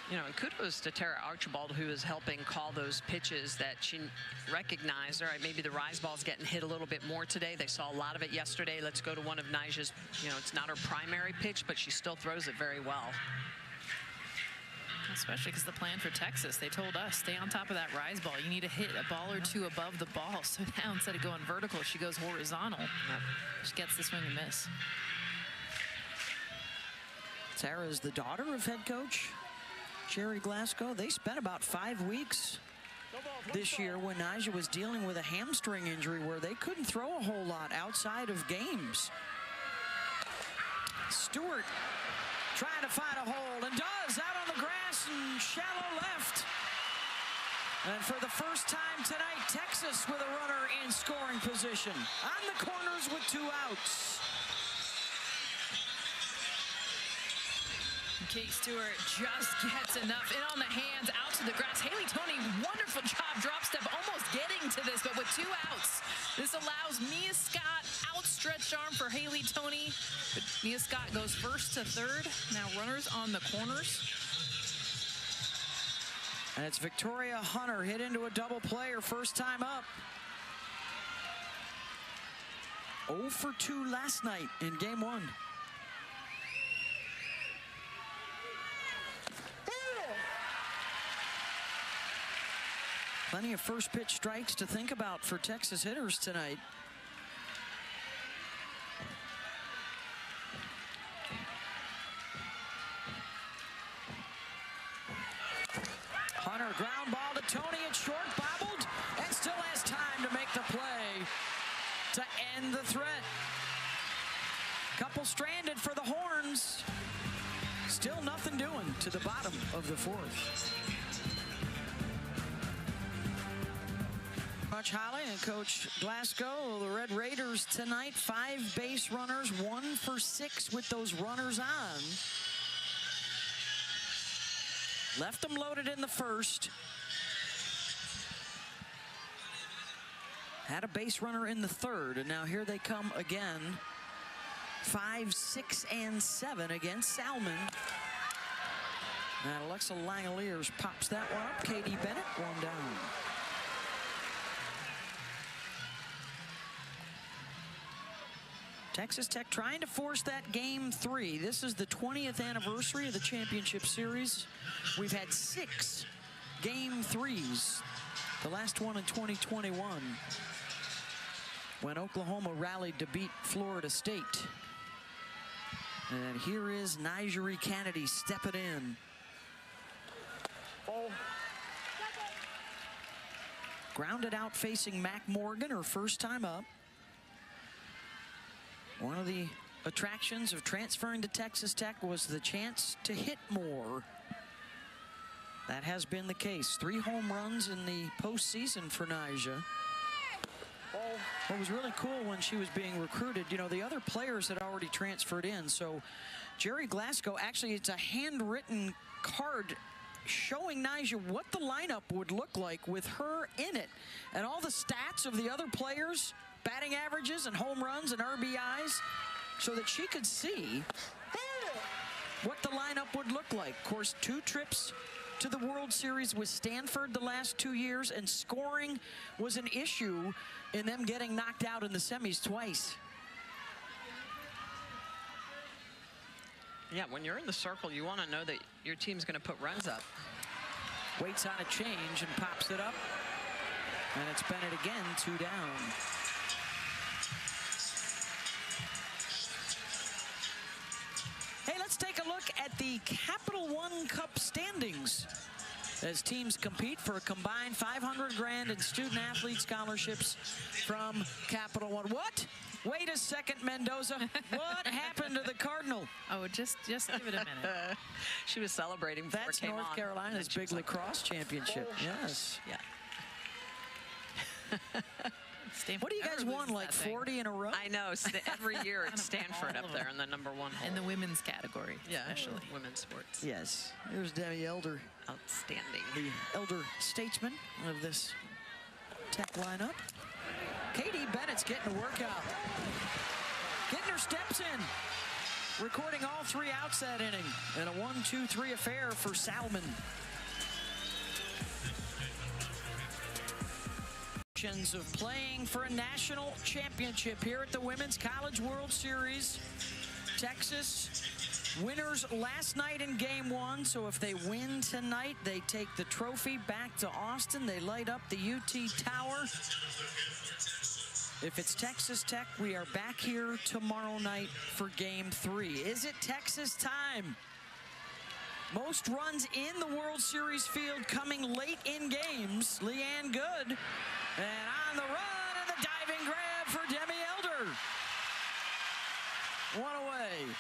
You know, and kudos to Tara Archibald, who is helping call those pitches that she recognized. All right, maybe the rise ball's getting hit a little bit more today. They saw a lot of it yesterday. Let's go to one of Nyjah's, you know, it's not her primary pitch, but she still throws it very well. Especially because the plan for Texas, they told us, stay on top of that rise ball. You need to hit a ball or two above the ball. So now instead of going vertical, she goes horizontal. She gets the swing and miss. Sarah is the daughter of head coach Jerry Glasgow. They spent about 5 weeks this year when Nyjah was dealing with a hamstring injury where they couldn't throw a whole lot outside of games. Stewart trying to find a hole and does, out on the grass and shallow left. And for the first time tonight, Texas with a runner in scoring position. On the corners with 2 outs. Kate Stewart just gets enough in on the hands, out to the grass. Haley Toney, wonderful job, drop step, almost getting to this, but with 2 outs. This allows Mia Scott, outstretched arm for Haley Toney. But Mia Scott goes first to third. Now runners on the corners. And it's Victoria Hunter hit into a double play, her first time up. 0 for 2 last night in game 1. Plenty of first pitch strikes to think about for Texas hitters tonight. Hunter, ground ball to Toney at short, bobbled, and still has time to make the play to end the threat. Couple stranded for the Horns. Still nothing doing to the bottom of the 4th. Coach Holly and Coach Glasgow, the Red Raiders tonight, 5 base runners, 1 for 6 with those runners on. Left them loaded in the first. Had a base runner in the third, and now here they come again. 5, 6, and 7 against Salmon. And Alexa Langoliers pops that one up. Katie Bennett, 1 down. Texas Tech trying to force that game 3. This is the 20th anniversary of the championship series. We've had 6 game 3s. The last one in 2021 when Oklahoma rallied to beat Florida State. And here is Nyjah Kennedy stepping in. Grounded out facing Mac Morgan, her first time up. One of the attractions of transferring to Texas Tech was the chance to hit more. That has been the case. 3 home runs in the postseason for Nyjah. What was really cool when she was being recruited, you know, the other players had already transferred in. So Jerry Glasgow, actually, it's a handwritten card showing Nyjah what the lineup would look like with her in it. And all the stats of the other players, batting averages and home runs and RBIs, so that she could see what the lineup would look like. Of course, 2 trips to the World Series with Stanford the last 2 years, and scoring was an issue in them getting knocked out in the semis twice. Yeah, when you're in the circle, you want to know that your team's going to put runs up. Waits on a change and pops it up. And it's Bennett again, 2 down. Hey, let's take a look at the Capital One Cup standings as teams compete for a combined $500 grand in student athlete scholarships from Capital One. What? Wait a second, Mendoza. What happened to the Cardinal? Oh, just give it a minute. She was celebrating before That's it came North on. Carolina's big lacrosse championship. Yes. Yeah. What do you guys won, like 40 in a row? I know. Every year it's Stanford up there in the #1 hole. In the women's category, especially. Women's sports. Yes. There's Debbie Elder, Outstanding. the elder statesman of this Tech lineup. Katie Bennett's getting a workout. Getting her steps in. Recording all 3 outs that inning. And a 1-2-3 affair for Salmon. Of playing for a national championship here at the Women's College World Series. Texas Winners last night in game 1, so if they win tonight, they take the trophy back to Austin. They light up the UT Tower. If it's Texas Tech, we are back here tomorrow night for game 3. Is it Texas time? Most runs in the World Series field coming late in games. Leanne Good. And on the run, and the diving grab for Demi Elder. One away.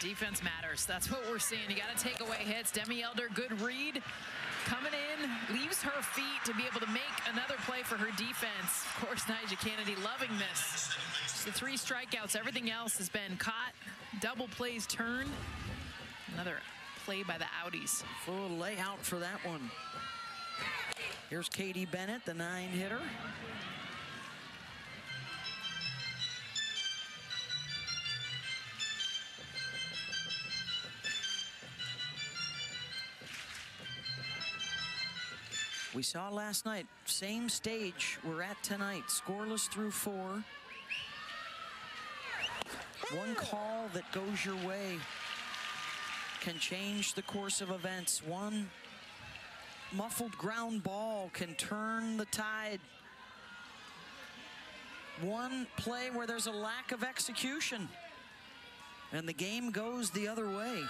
Defense matters. That's what we're seeing. You got to take away hits. Demi Elder, good read. Coming in, leaves her feet to be able to make another play for her defense. Of course, Nyjah Kennedy loving this. Just the 3 strikeouts. Everything else has been caught. Double plays turned. Another play by the Audis. Full layout for that one. Here's Katie Bennett, the 9-hitter. We saw last night, same stage we're at tonight, scoreless through 4. One call that goes your way can change the course of events. One muffled ground ball can turn the tide. One play where there's a lack of execution, and the game goes the other way.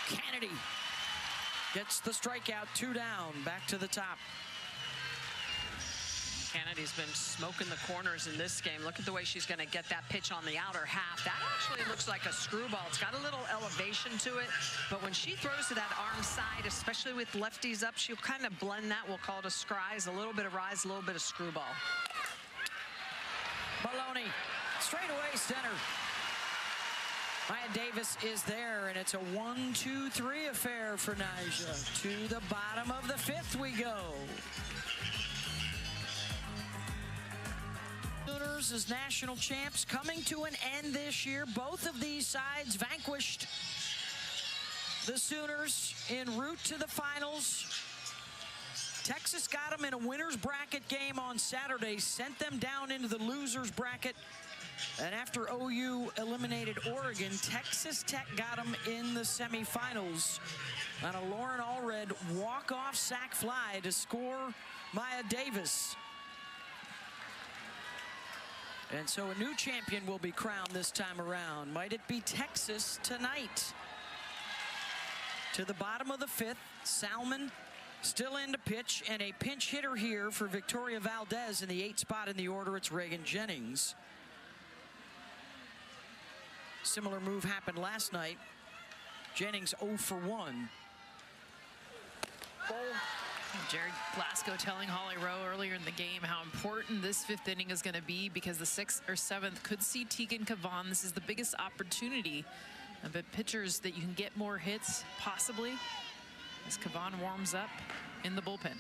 Kennedy gets the strikeout, 2 down, back to the top. Kennedy's been smoking the corners in this game. Look at the way she's going to get that pitch on the outer half. That actually looks like a screwball. It's got a little elevation to it, but when she throws to that arm side, especially with lefties up, she'll kind of blend that. We'll call it a scries, a little bit of rise, a little bit of screwball. Maloney, straight away center. Maya Davis is there, and it's a 1-2-3 affair for Nyjah. To the bottom of the 5th we go. Sooners as national champs coming to an end this year. Both of these sides vanquished the Sooners en route to the finals. Texas got them in a winner's bracket game on Saturday, sent them down into the loser's bracket. And after OU eliminated Oregon, Texas Tech got them in the semifinals on a Lauren Allred walk-off sac fly to score Maya Davis. And so a new champion will be crowned this time around. Might it be Texas tonight? To the bottom of the 5th, Salmon still in to pitch, and a pinch hitter here for Victoria Valdez in the 8th spot in the order. It's Reagan Jennings. Similar move happened last night. Jennings 0 for 1. Jared Glasgow telling Holly Rowe earlier in the game how important this 5th inning is going to be, because the 6th or 7th could see Tegan Kavan. This is the biggest opportunity of pitchers that you can get more hits, possibly, as Kavan warms up in the bullpen.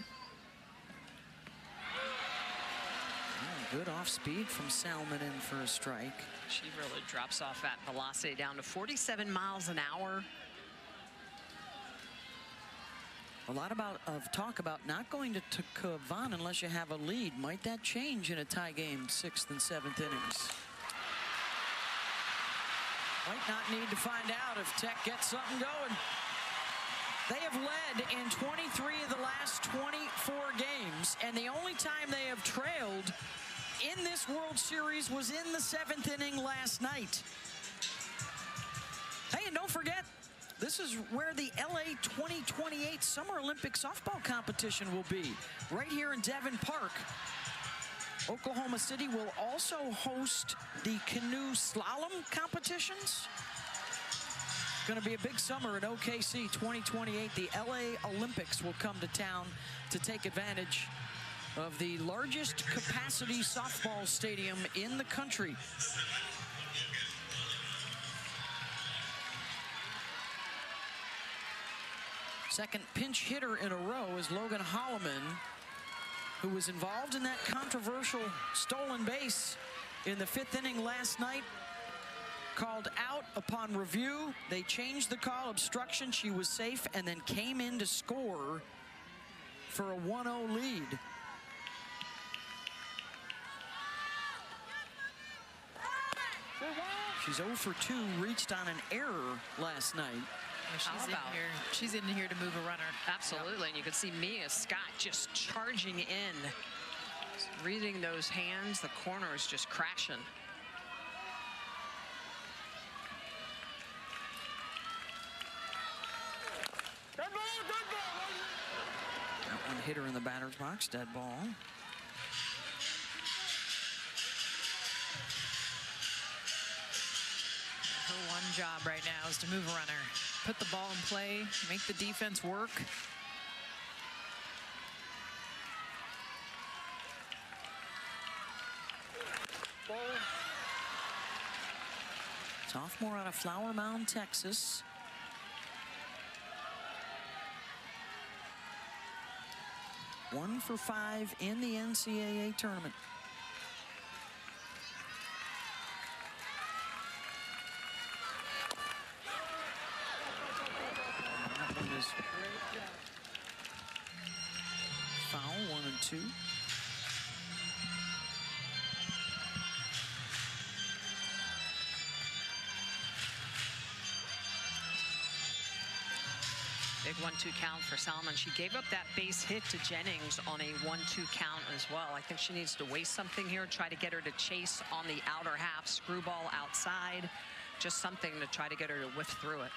Good off speed from Salmon in for a strike. She really drops off that velocity down to 47 miles an hour. A lot of talk about not going to Kavan unless you have a lead. Might that change in a tie game, 6th and 7th innings? Might not need to find out if Tech gets something going. They have led in 23 of the last 24 games, and the only time they have trailed in this World Series was in the 7th inning last night. Hey, and don't forget, this is where the LA 2028 Summer Olympic softball competition will be, right here in Devon Park. Oklahoma City will also host the canoe slalom competitions. Going to be a big summer in OKC 2028. The LA Olympics will come to town to take advantage of the largest capacity softball stadium in the country. Second pinch hitter in a row is Logan Holloman, who was involved in that controversial stolen base in the 5th inning last night. Called out upon review. They changed the call, obstruction. She was safe, and then came in to score for a 1-0 lead. She's 0 for 2, reached on an error last night. She's in here to move a runner. Absolutely, and you can see Mia Scott just charging in. Reading those hands, the corner is just crashing. That one hit her in the batter's box, dead ball. Her one job right now is to move a runner. Put the ball in play, make the defense work. Sophomore out of Flower Mound, Texas. One for 5 in the NCAA tournament. That one is foul, 1 and 2. Big 1-2 count for Salmon. She gave up that base hit to Jennings on a 1-2 count as well. I think she needs to waste something here, try to get her to chase on the outer half, screwball outside, just something to try to get her to whiff through it.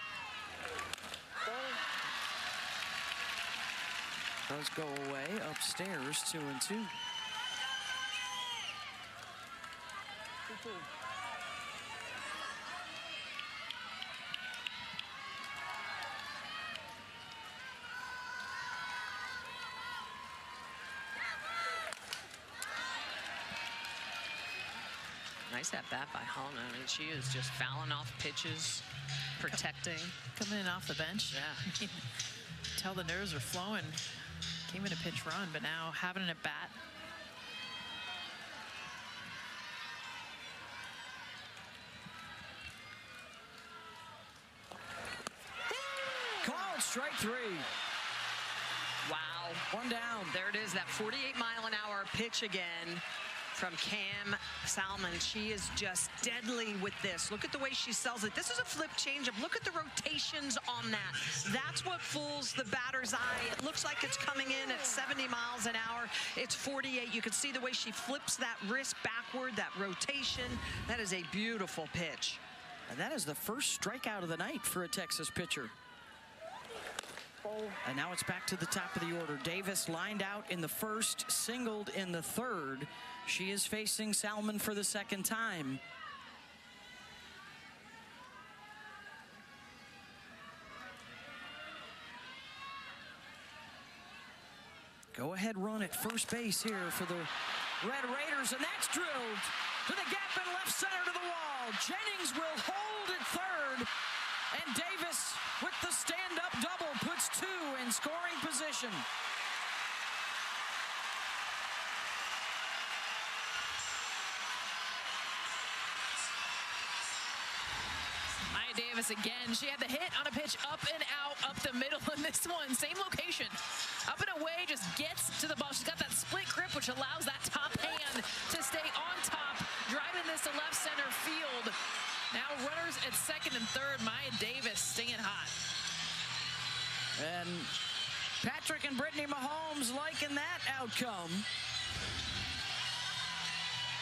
Does go away upstairs, 2 and 2. Nice at bat by Hallman. I mean, she is just fouling off pitches, protecting. Coming in off the bench. Yeah. Tell the nerves are flowing. Came in a pitch run, but now having an at bat. Called strike 3. Wow. One down. There it is, that 48-mile-an-hour pitch again from Cam Salmon. She is just deadly with this. Look at the way she sells it. This is a flip changeup. Look at the rotations on that. That's what fools the batter's eye. It looks like it's coming in at 70 miles an hour. It's 48. You can see the way she flips that wrist backward, that rotation. That is a beautiful pitch. And that is the first strikeout of the night for a Texas pitcher. And now it's back to the top of the order. Davis lined out in the first, singled in the third. She is facing Salmon for the second time. Go ahead run at first base here for the Red Raiders, and that's drilled to the gap in left center to the wall. Jennings will hold at third, and Davis with the stand-up double puts 2 in scoring position. Maya Davis again. She had the hit on a pitch up and out, up the middle in this one. Same location. Up and away, just gets to the ball. She's got that split grip, which allows that top hand to stay on top, driving this to left center field. Now runners at second and third. Maya Davis staying hot. And Patrick and Brittany Mahomes liking that outcome.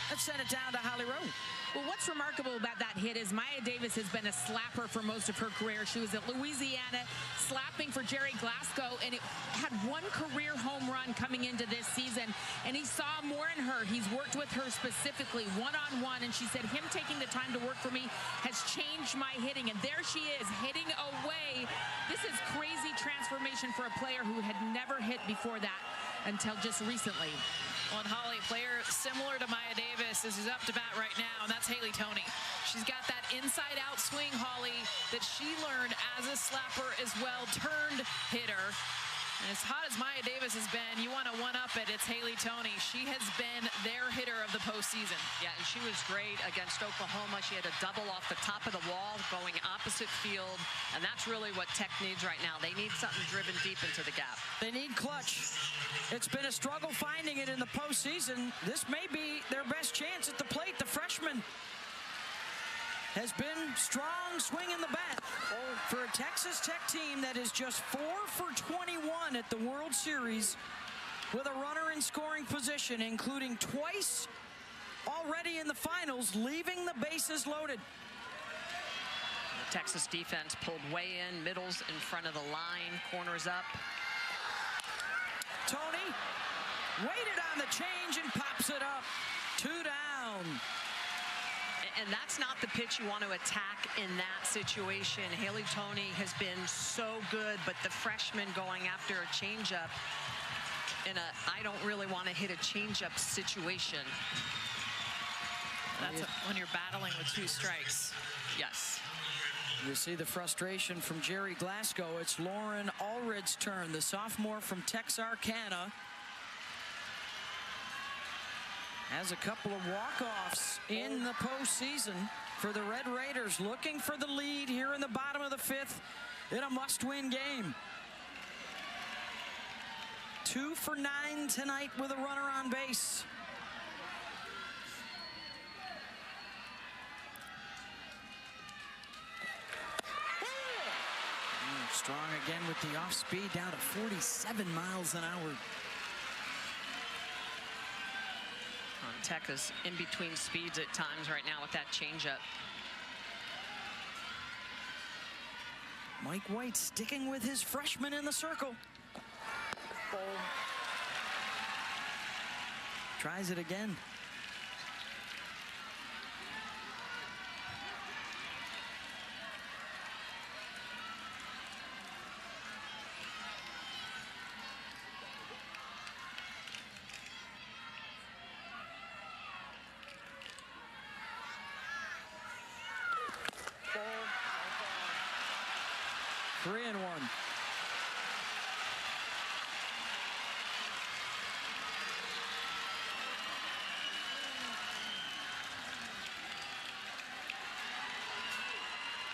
Let's send it down to Holly Rowe. Well, what's remarkable about that hit is Maya Davis has been a slapper for most of her career. She was at Louisiana slapping for Jerry Glasgow, and it had one career home run coming into this season, and he saw more in her. He's worked with her specifically one-on-one, and she said him taking the time to work for me has changed my hitting, and there she is hitting away. This is crazy transformation for a player who had never hit before that until just recently. Well, and Holly, player similar to Maya Davis, is up to bat right now, and that's Haley Toney. She's got that inside-out swing, Holly, that she learned as a slapper as well, turned hitter. And as hot as Maya Davis has been, you want to one-up it, it's Haley Toney. She has been their hitter of the postseason. Yeah, and she was great against Oklahoma. She had a double off the top of the wall going opposite field, and that's really what Tech needs right now. They need something driven deep into the gap. They need clutch. It's been a struggle finding it in the postseason. This may be their best chance at the plate, the freshman. has been strong swinging the bat for a Texas Tech team that is just 4 for 21 at the World Series with a runner in scoring position, including twice already in the finals, leaving the bases loaded. The Texas defense pulled way in, middles in front of the line, corners up. Tony waited on the change and pops it up. 2 down. And that's not the pitch you want to attack in that situation. Haley Toney has been so good, but the freshman going after a changeup in a I don't really want to hit a changeup situation. That's when you're battling with 2 strikes. Yes. You see the frustration from Jerry Glasgow. It's Lauren Allred's turn, the sophomore from Texarkana. Has a couple of walk-offs in the postseason for the Red Raiders, looking for the lead here in the bottom of the 5th in a must-win game. 2 for 9 tonight with a runner on base. Strong again with the off speed, down to 47 miles an hour. Tech is in between speeds at times right now with that changeup. Mike White sticking with his freshman in the circle. Tries it again. Three and 1.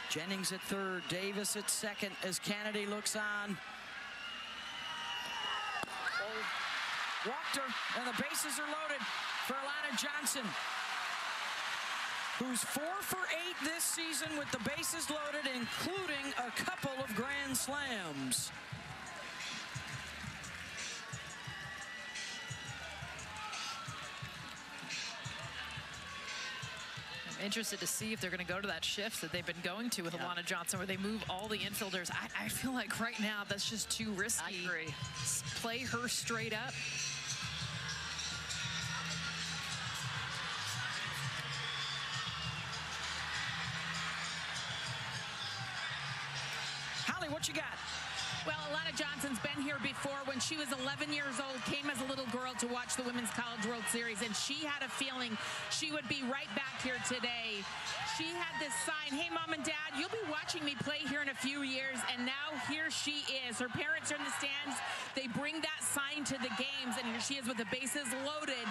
Jennings at third, Davis at second as Kennedy looks on. Walked her, and the bases are loaded for Alana Johnson, who's 4 for 8 this season with the bases loaded, including a couple of grand slams. I'm interested to see if they're going to go to that shift that they've been going to with Alana Johnson, where they move all the infielders. I feel like right now that's just too risky. I agree. Play her straight up. What you got? Well, Alana Johnson's been here before. When she was 11 years old, came as a little girl to watch the Women's College World Series, and she had a feeling she would be right back here today. She had this sign, "Hey, Mom and Dad, you'll be watching me play here in a few years," and now here she is. Her parents are in the stands. They bring that sign to the games, and here she is with the bases loaded.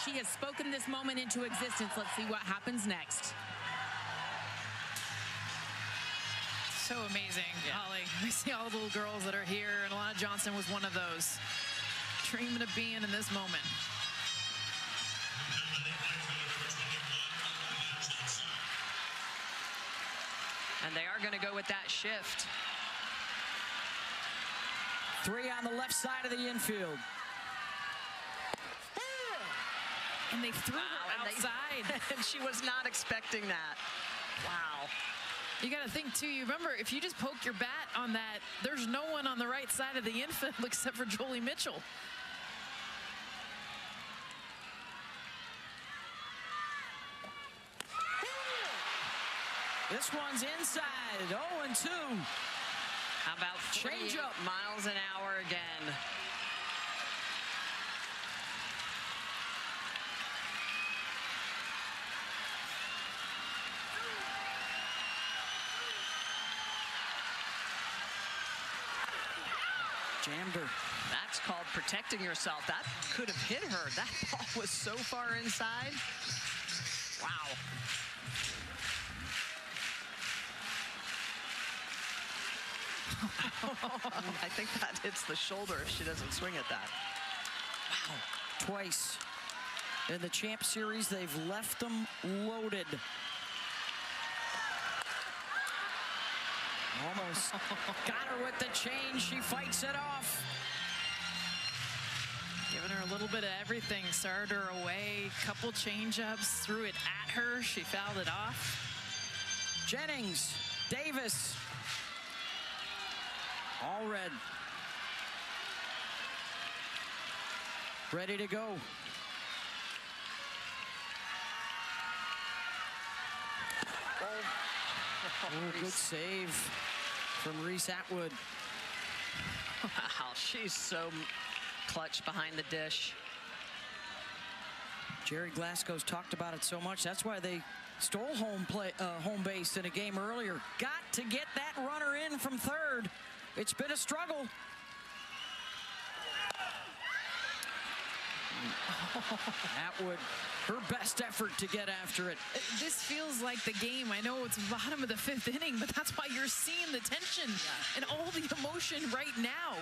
She has spoken this moment into existence. Let's see what happens next. So amazing, Holly. We see all the little girls that are here, and Alana Johnson was one of those. Dreaming of being in this moment. And they are going to go with that shift. 3 on the left side of the infield. And they threw her outside. And she was not expecting that. Wow. You got to think, too, you remember, if you just poke your bat on that, there's no one on the right side of the infield except for Jolie Mitchell. This one's inside, 0-2. How about 48 miles an hour again? Jammed her. That's called protecting yourself. That could have hit her. That ball was so far inside. Wow. I think that hits the shoulder if she doesn't swing at that. Wow. Twice in the Champ Series, they've left them loaded. Almost got her with the change. She fights it off. Giving her a little bit of everything. Started her away. Couple change-ups. Threw it at her. She fouled it off. Jennings, Davis. All red. Ready to go. Oh, good save from Reese Atwood. Wow, she's so clutch behind the dish. Jerry Glasgow's talked about it so much. That's why they stole home base in a game earlier. Got to get that runner in from third. It's been a struggle. Atwood, her best effort to get after it. This feels like the game. I know it's bottom of the 5th inning, but that's why you're seeing the tension and all the emotion right now.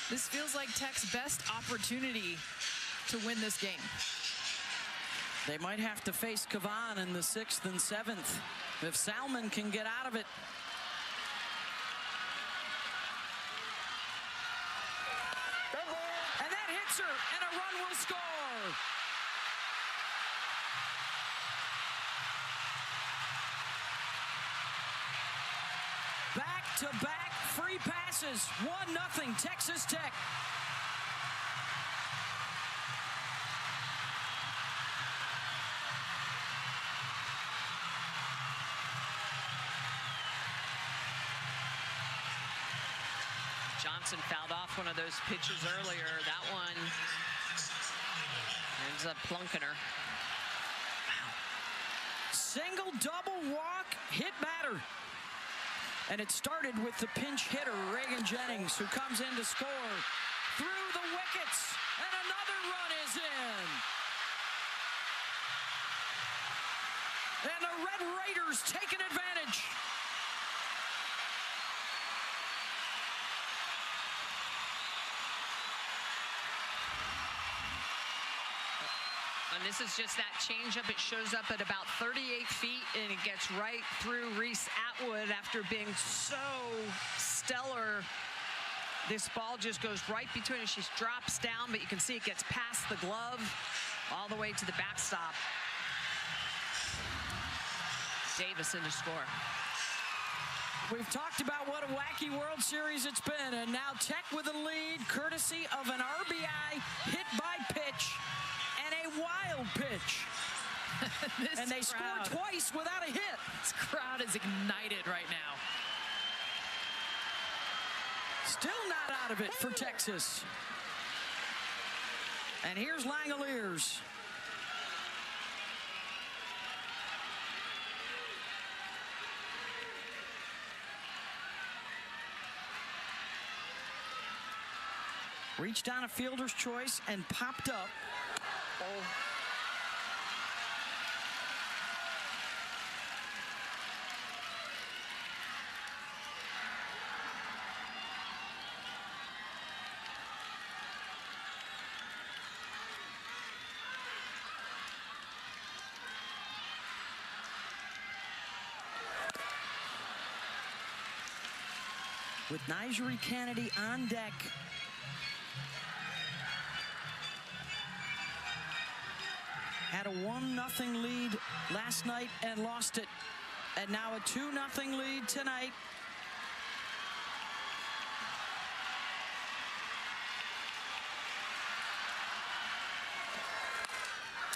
This feels like Tech's best opportunity to win this game. They might have to face Kavan in the 6th and 7th if Salmon can get out of it. And that hits her, and a run will score. Back-to-back free passes. 1-0 Texas Tech. Johnson fouled off one of those pitches earlier. That one ends up plunking her. Single, double, walk, hit batter. And it started with the pinch hitter, Reagan Jennings, who comes in to score through the wickets. And another run is in. And the Red Raiders taking advantage. And this is just that changeup. It shows up at about 38 feet, and it gets right through Reese Atwood after being so stellar. This ball just goes right between her. She drops down, but you can see it gets past the glove all the way to the backstop. Davis in to score. We've talked about what a wacky World Series it's been, and now Tech with a lead, courtesy of an RBI hit by pitch and a wild pitch. And they score twice without a hit. This crowd is ignited right now. Still not out of it for Texas. And here's Langoliers. Reached on a fielder's choice and popped up. With Nigeri Kennedy on deck. Had a 1-0 lead last night and lost it. And now a 2-0 lead tonight.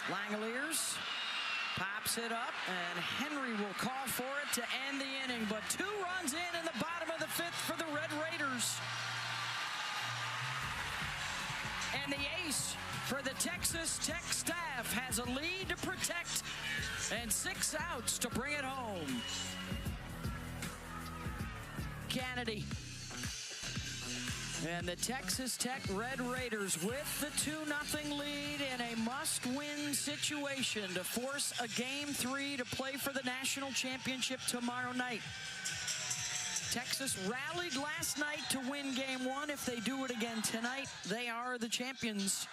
Langoliers pops it up, and Henry will call for it to end the inning. But 2 runs in the bottom of the 5th for the Red Raiders. And the ace for the Texas Tech staff has a lead to protect and 6 outs to bring it home. Kennedy. And the Texas Tech Red Raiders with the 2-0 lead in a must-win situation to force a Game 3 to play for the national championship tomorrow night. Texas rallied last night to win Game 1. If they do it again tonight, they are the champions.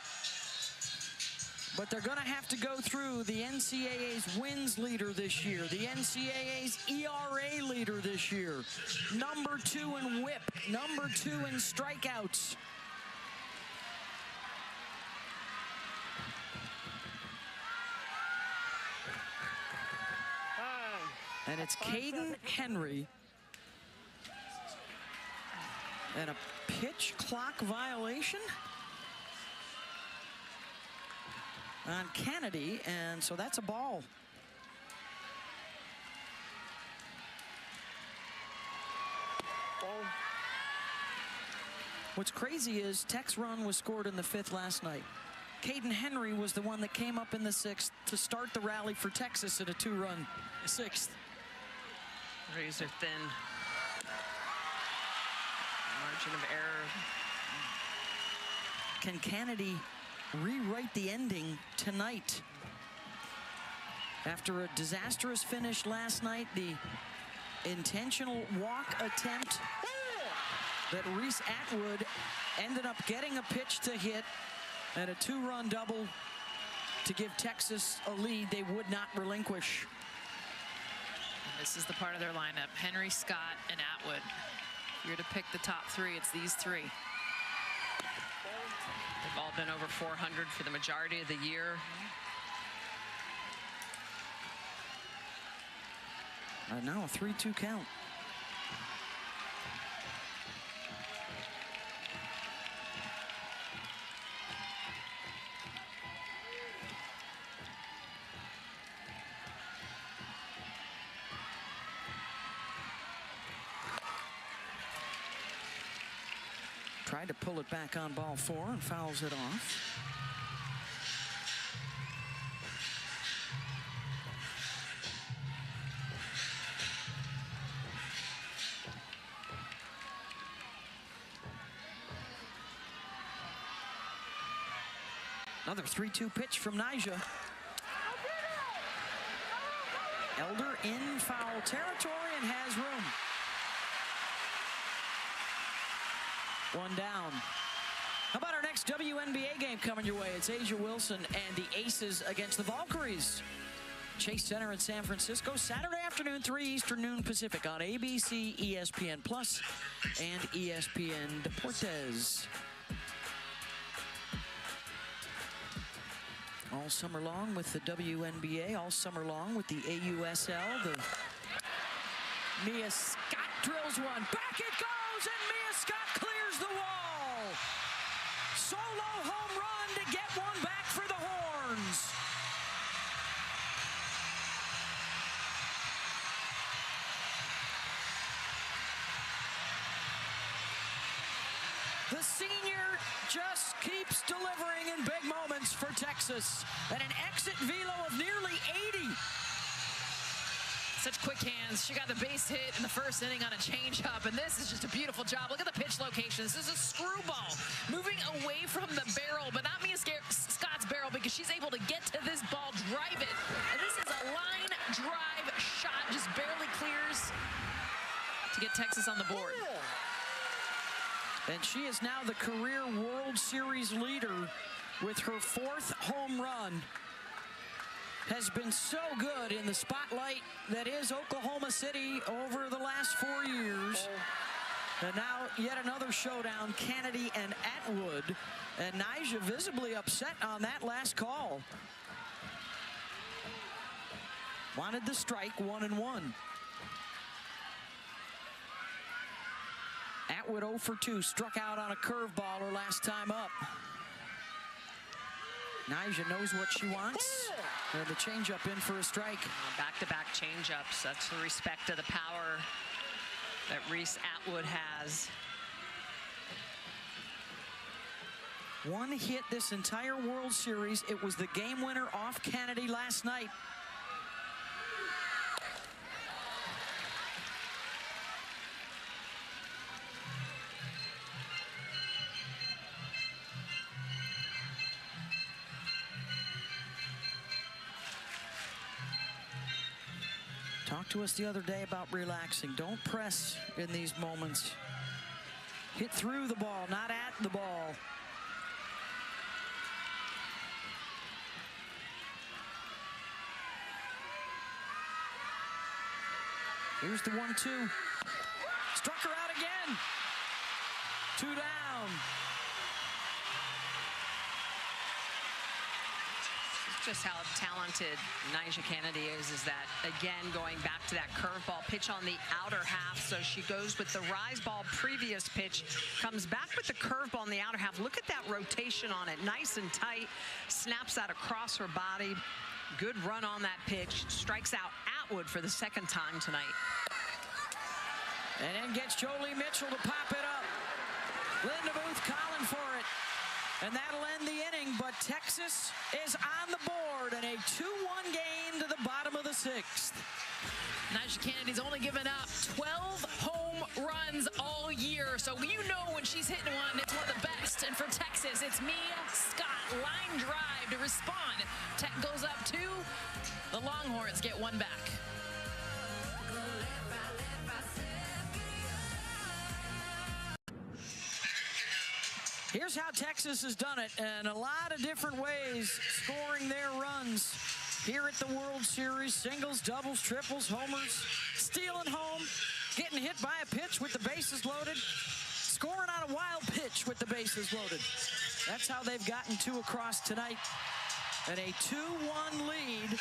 But they're going to have to go through the NCAA's wins leader this year, the NCAA's ERA leader this year, number 2 in whip, number 2 in strikeouts. And it's Caden Henry. And a pitch clock violation on Kennedy, and so that's a ball. What's crazy is Tech's run was scored in the 5th last night. Caden Henry was the one that came up in the 6th to start the rally for Texas at a 2-run 6th. Razor thin margin of error. Can Kennedy rewrite the ending tonight? After a disastrous finish last night, the intentional walk attempt that Reese Atwood ended up getting a pitch to hit and a 2-run double to give Texas a lead they would not relinquish. This is the part of their lineup: Henry, Scott, and Atwood. If you're to pick the top 3, it's these 3. They've all been over 400 for the majority of the year. Right now, a 3-2 count. Tried to pull it back on ball 4 and fouls it off. Another 3-2 pitch from Nyjah. Elder in foul territory and has room. 1 down. How about our next WNBA game coming your way? It's Asia Wilson and the Aces against the Valkyries. Chase Center in San Francisco, Saturday afternoon, 3 Eastern, noon Pacific on ABC, ESPN Plus, and ESPN Deportes. All summer long with the WNBA, all summer long with the AUSL. The Mia Scott drills one. Back it goes, and Mia Scott clears the wall. Solo home run to get one back for the Horns. The senior just keeps delivering in big moments for Texas. And an exit velo of nearly 80. Such quick hands. She got the base hit in the first inning on a changeup, and this is just a beautiful job. Look at the pitch location. This is a screwball moving away from the barrel, but not Mia Scott's barrel, because she's able to get to this ball, drive it. And this is a line drive shot, just barely clears to get Texas on the board. And she is now the career World Series leader with her 4th home run. Has been so good in the spotlight that is Oklahoma City over the last 4 years. And now yet another showdown, Kennedy and Atwood. And Nyjah visibly upset on that last call. Wanted the strike, 1-1. Atwood 0 for 2, struck out on a curveball her last time up. Nyjah knows what she wants. And the changeup in for a strike. Back-to-back changeups. That's the respect of the power that Reese Atwood has. One hit this entire World Series. It was the game winner off Kennedy last night. Talked to us the other day about relaxing. Don't press in these moments. Hit through the ball, not at the ball. Here's the 1-2. Struck her out again. 2 down. Just how talented Nyjah Kennedy is that, again, going back to that curveball pitch on the outer half. So she goes with the rise ball previous pitch, comes back with the curveball in the outer half. Look at that rotation on it, nice and tight, snaps that across her body. Good run on that pitch, strikes out Atwood for the second time tonight. And then gets Jolie Mitchell to pop it up. Linda Booth calling for it. And that'll end the inning, but Texas is on the board in a 2-1 game to the bottom of the 6th. Nyjah Kennedy's only given up 12 home runs all year, so you know when she's hitting one, it's one of the best. And for Texas, it's Mia Scott, line drive to respond. Tech goes up 2. The Longhorns get 1 back. Here's how Texas has done it in a lot of different ways, scoring their runs here at the World Series. Singles, doubles, triples, homers, stealing home, getting hit by a pitch with the bases loaded, scoring on a wild pitch with the bases loaded. That's how they've gotten 2 across tonight. And a 2-1 lead.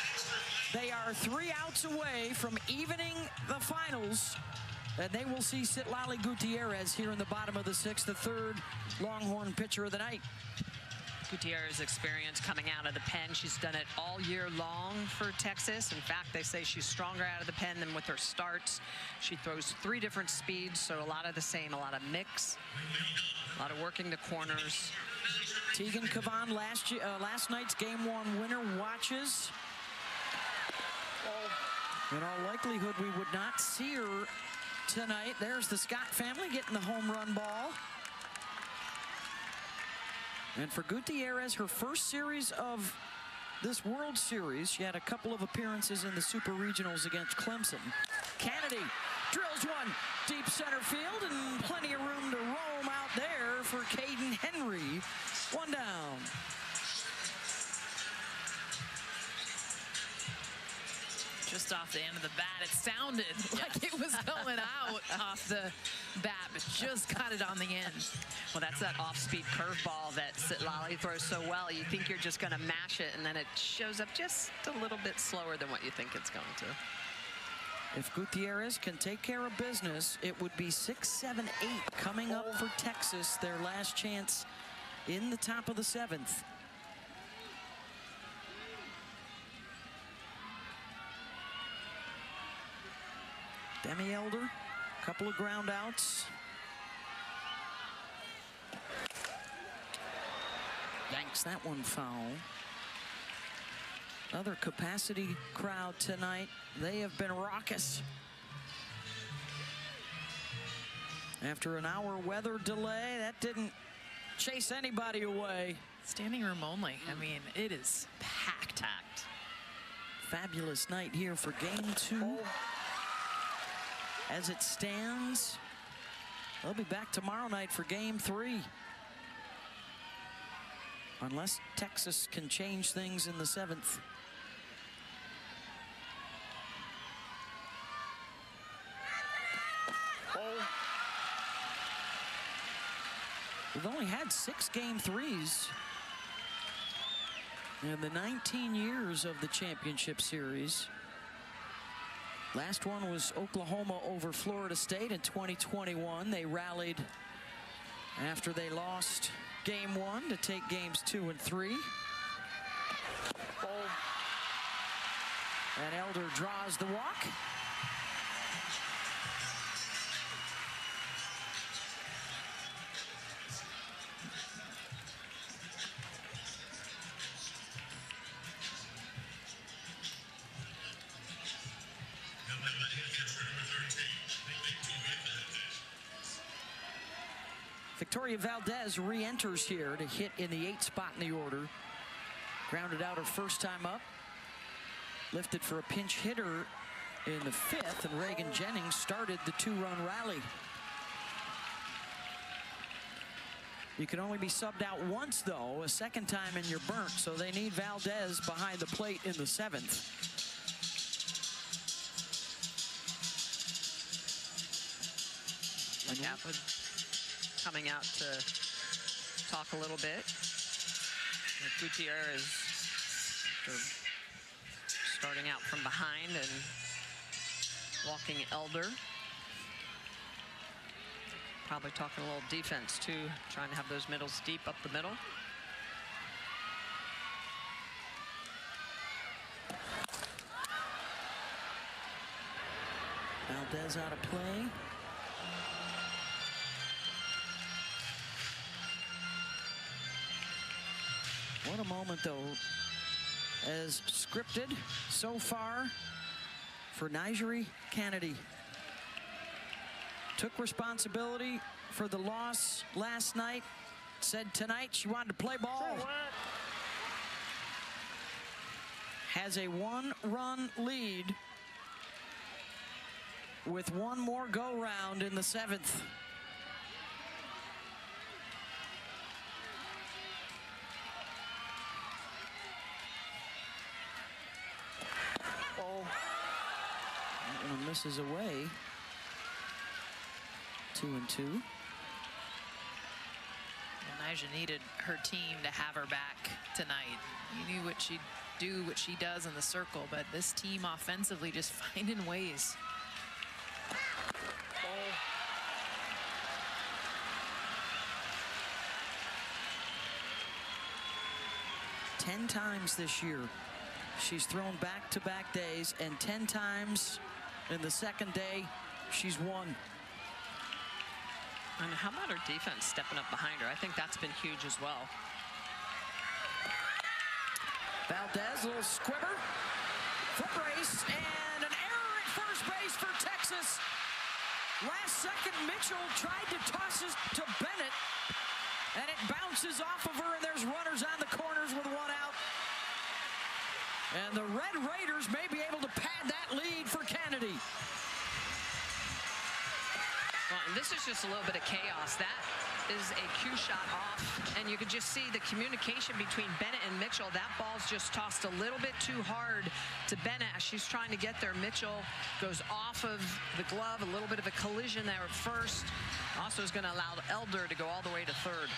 They are 3 outs away from evening the finals. And they will see Citlali Gutierrez here in the bottom of the 6th, the 3rd Longhorn pitcher of the night. Gutierrez's experience coming out of the pen, she's done it all year long for Texas. In fact, they say she's stronger out of the pen than with her starts. She throws 3 different speeds, so a lot of the same, a lot of mix, a lot of working the corners. Tegan Cavan, last night's Game 1 winner, watches. In all likelihood, we would not see her tonight. There's the Scott family getting the home run ball. And for Gutierrez, her first series of this World Series, she had a couple of appearances in the Super Regionals against Clemson. Kennedy drills one deep center field, and plenty of room to roam out there for Caden Henry. 1 down. Just off the end of the bat, it sounded like it was going out off the bat, but just got it on the end. Well, that's that off-speed curveball that Citlali throws so well. You think you're just going to mash it, and then it shows up just a little bit slower than what you think it's going to. If Gutierrez can take care of business, it would be 6, 7, 8 coming up for Texas, their last chance in the top of the 7th. Demi Elder, a couple of ground outs. Yanks that one foul. Another capacity crowd tonight. They have been raucous. After an hour weather delay, that didn't chase anybody away. Standing room only. I mean, it is packed. Fabulous night here for Game 2. As it stands, they'll be back tomorrow night for Game 3. Unless Texas can change things in the 7th. We've only had 6 Game 3s in the 19 years of the championship series. Last one was Oklahoma over Florida State in 2021. They rallied after they lost Game 1 to take Games 2 and 3. And Elder draws the walk. Victoria Valdez re-enters here to hit in the 8th spot in the order. Grounded out her first time up. Lifted for a pinch hitter in the 5th, and Reagan Jennings started the 2-run rally. You can only be subbed out once, though. A second time and you're burnt, so they need Valdez behind the plate in the 7th. Like Atwood coming out to talk a little bit. Gutierrez starting out from behind and walking Elder. Probably talking a little defense too, trying to have those middles deep up the middle. Valdez out of play. What a moment, though, as scripted so far for Nigeri Kennedy. Took responsibility for the loss last night. Said tonight she wanted to play ball. Has a one-run lead with one more go-round in the 7th. That one misses away. 2-2. Well, Nyjah needed her team to have her back tonight. You knew what she'd do, what she does in the circle, but this team offensively just finding ways. 10 times this year she's thrown back-to-back days, and 10 times in the second day she's won. And how about her defense stepping up behind her? I think that's been huge as well. Valdez, a little squibber, foot race, and an error at first base for Texas. Last second, Mitchell tried to toss it to Bennett, and it bounces off of her, and there's runners on the corners with one out. And the Red Raiders may be able to pad that lead for Kennedy. Well, and this is just a little bit of chaos. That is a cue shot off, and you could just see the communication between Bennett and Mitchell. That ball's just tossed a little bit too hard to Bennett as she's trying to get there. Mitchell goes off of the glove, a little bit of a collision there at first. Also is going to allow Elder to go all the way to third.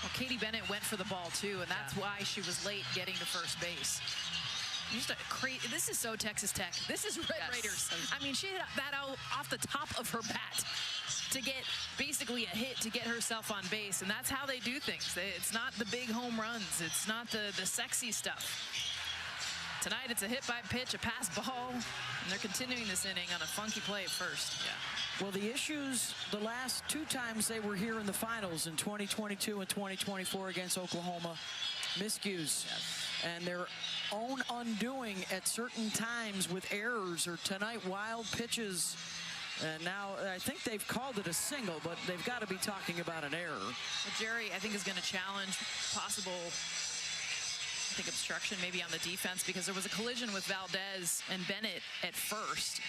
Well, Katie Bennett went for the ball too, and that's why she was late getting to first base. This is so Texas Tech. This is Red Raiders. I mean, she hit that out off the top of her bat to get basically a hit to get herself on base, and that's how they do things. It's not the big home runs. It's not the sexy stuff. Tonight, it's a hit by pitch, a pass ball, and they're continuing this inning on a funky play at first. Well, the issues the last 2 times they were here in the finals in 2022 and 2024 against Oklahoma, miscues. And their own undoing at certain times with errors, or tonight wild pitches. And now I think they've called it a single, but they've got to be talking about an error. Well, Jerry, I think, is going to challenge possible, obstruction maybe on the defense, because there was a collision with Valdez and Bennett at first.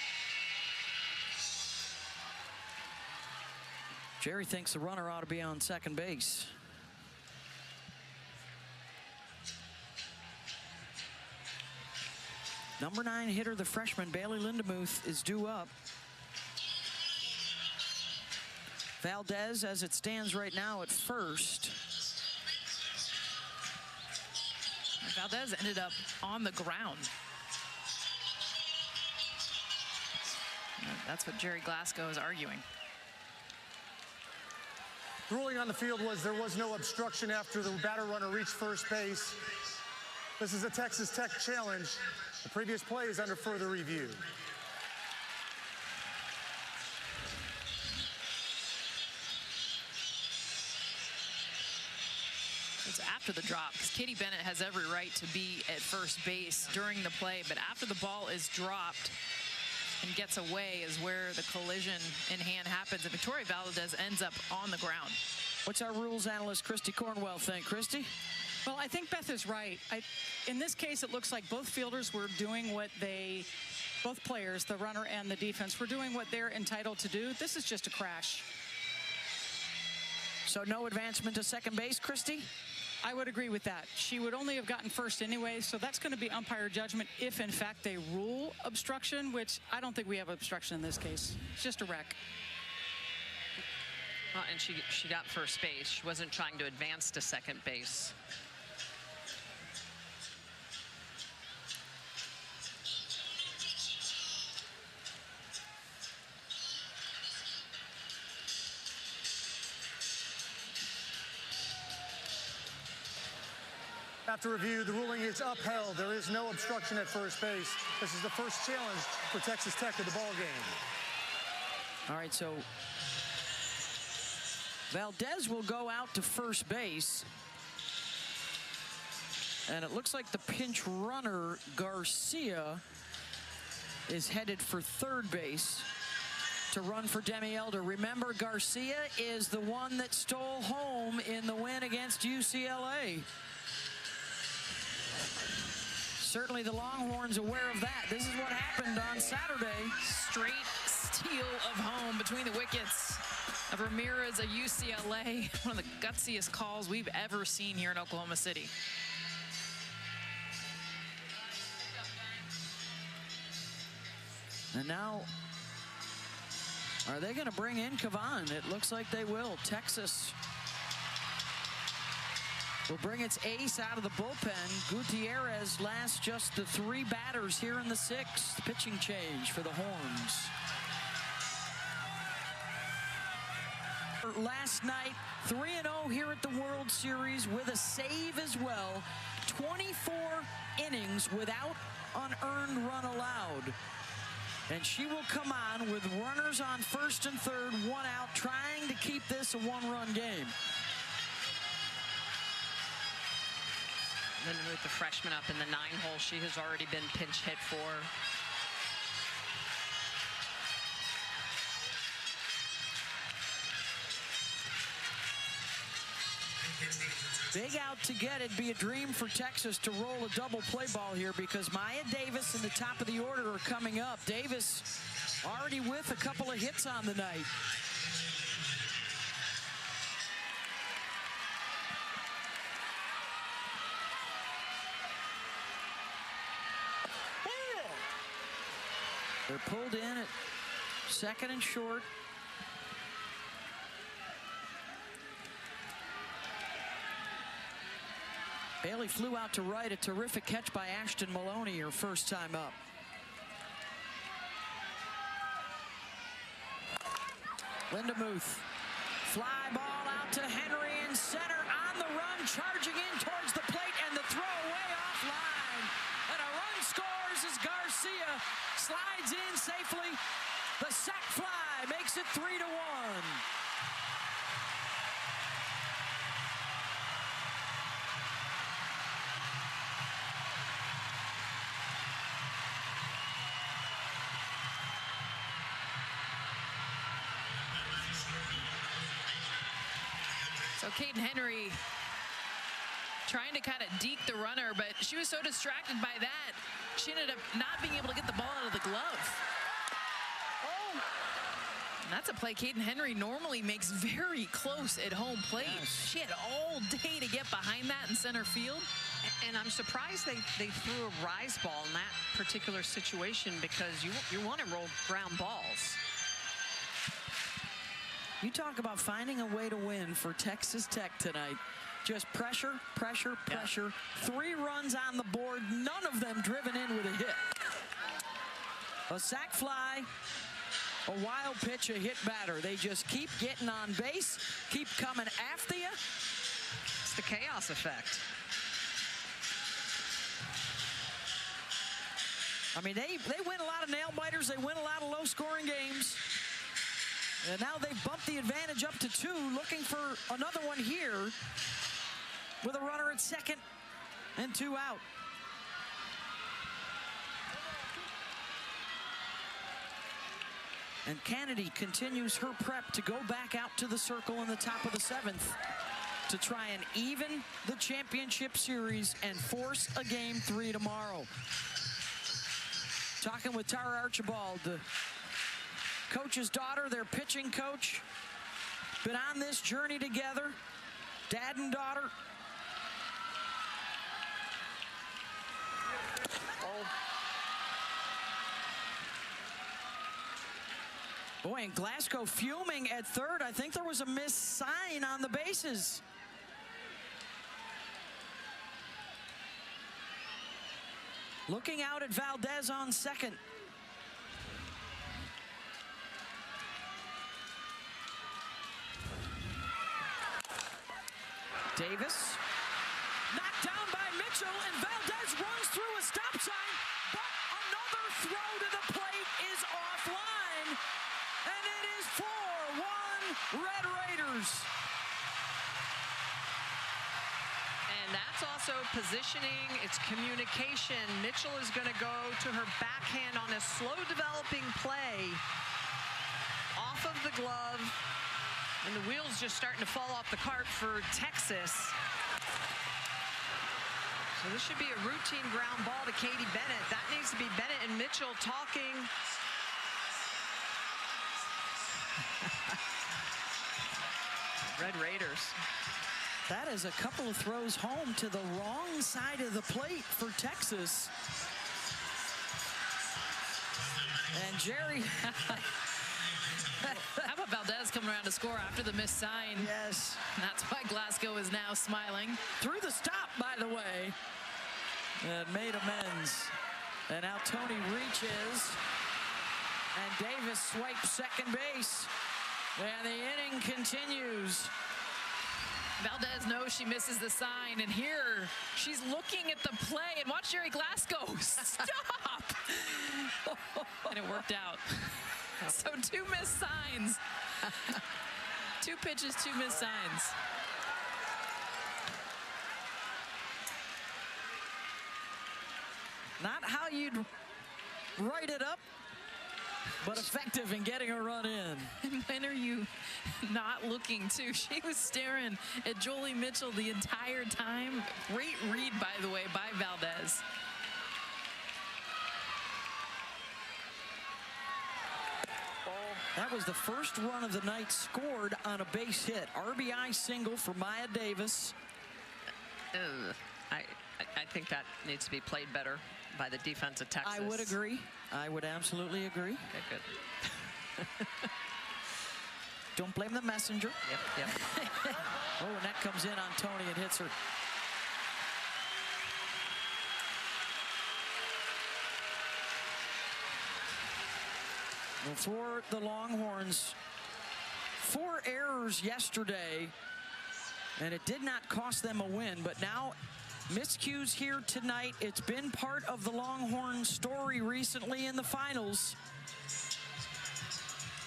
Jerry thinks the runner ought to be on second base. Number 9 hitter, the freshman Bailey Lindemuth, is due up. Valdez, as it stands right now, at first. Valdez ended up on the ground. That's what Jerry Glasgow is arguing. The ruling on the field was there was no obstruction after the batter runner reached first base. This is a Texas Tech challenge. The previous play is under further review. It's after the drop, because Katie Bennett has every right to be at first base during the play, but after the ball is dropped and gets away is where the collision in hand happens, and Victoria Valdez ends up on the ground. What's our rules analyst Christy Cornwell think? Christy? Well, I think Beth is right. In this case, it looks like both fielders were doing what both players, the runner and the defense, were doing what they're entitled to do. This is just a crash. So no advancement to second base, Christy? I would agree with that. She would only have gotten first anyway, so that's going to be umpire judgment if, in fact, they rule obstruction, which I don't think we have obstruction in this case. It's just a wreck. And she got first base. She wasn't trying to advance to second base. After review, the ruling is upheld. There is no obstruction at first base. This is the first challenge for Texas Tech of the ball game. All right, so Valdez will go out to first base. And it looks like the pinch runner, Garcia, is headed for third base to run for Demi Elder. Remember, Garcia is the one that stole home in the win against UCLA. Certainly the Longhorns aware of that. This is what happened on Saturday. Straight steal of home between the wickets of Ramirez at UCLA. One of the gutsiest calls we've ever seen here in Oklahoma City. And now, are they going to bring in Kavan? It looks like they will. Texas will bring its ace out of the bullpen. Gutierrez lasts just the 3 batters here in the 6th. Pitching change for the Horns. Last night, 3-0 here at the World Series with a save as well. 24 innings without an earned run allowed. And she will come on with runners on first and third, 1 out, trying to keep this a 1-run game. Lindemuth, the freshman up in the 9 hole, she has already been pinch hit for. Big out to get it. Be a dream for Texas to roll a double play ball here because Maya Davis and the top of the order are coming up. Davis already with a couple of hits on the night. They're pulled in at second and short. Bailey flew out to right. A terrific catch by Ashton Maloney, her first time up. Lindemuth. Fly ball out to Henry in center on the run, charging in towards the plate, and the throw way offline. And a run scores as Garcia slides in safely. The sac fly makes it 3-1. So Caden Henry trying to kind of deke the runner, but she was so distracted by that, she ended up not being able to get the ball out of the glove. Oh. And that's a play Caden Henry normally makes very close at home plate. Yes. She had all day to get behind that in center field. And I'm surprised they threw a rise ball in that particular situation because you want to roll ground balls. You talk about finding a way to win for Texas Tech tonight. Just pressure, pressure, pressure. Yeah. 3 runs on the board, none of them driven in with a hit. A sac fly, a wild pitch, a hit batter. They just keep getting on base, keep coming after you. It's the chaos effect. I mean, they win a lot of nail biters. They win a lot of low-scoring games. And now they've bumped the advantage up to 2, looking for another one here with a runner at second and 2 out. And Kennedy continues her prep to go back out to the circle in the top of the 7th to try and even the championship series and force a game 3 tomorrow. Talking with Tara Archibald, the coach's daughter, their pitching coach. Been on this journey together, dad and daughter. Boy, and Glasgow fuming at third. I think there was a missed sign on the bases. Looking out at Valdez on second. Davis knocked down by Mitchell, and Valdez runs through a stop sign, but another throw to the plate is offline, and it is 4-1 Red Raiders. And that's also positioning, it's communication. Mitchell is going to go to her backhand on a slow developing play off of the glove. And the wheels just starting to fall off the cart for Texas. So this should be a routine ground ball to Katie Bennett. That needs to be Bennett and Mitchell talking. Red Raiders. That is a couple of throws home to the wrong side of the plate for Texas. And Jerry... How about Valdez coming around to score after the missed sign? Yes. That's why Glasgow is now smiling. Through the stop, by the way. And made amends. And now Tony reaches. And Davis swipes second base. And the inning continues. Valdez knows she misses the sign, and here she's looking at the play, and watch Jerry Glasgow stop. And it worked out. So 2 missed signs. 2 pitches, 2 missed signs. Not how you'd write it up, but effective in getting a run in. And when are you not looking to? She was staring at Jolie Mitchell the entire time. Great read, by the way, by Valdez. That was the first run of the night scored on a base hit. RBI single for Maya Davis. I think that needs to be played better by the defense of Texas. I would agree. I would absolutely agree. Okay, good. Don't blame the messenger. Yep. Oh, and that comes in on Tony and hits her. Well, for the Longhorns, 4 errors yesterday, and it did not cost them a win, but now miscues here tonight. It's been part of the Longhorn story recently in the finals.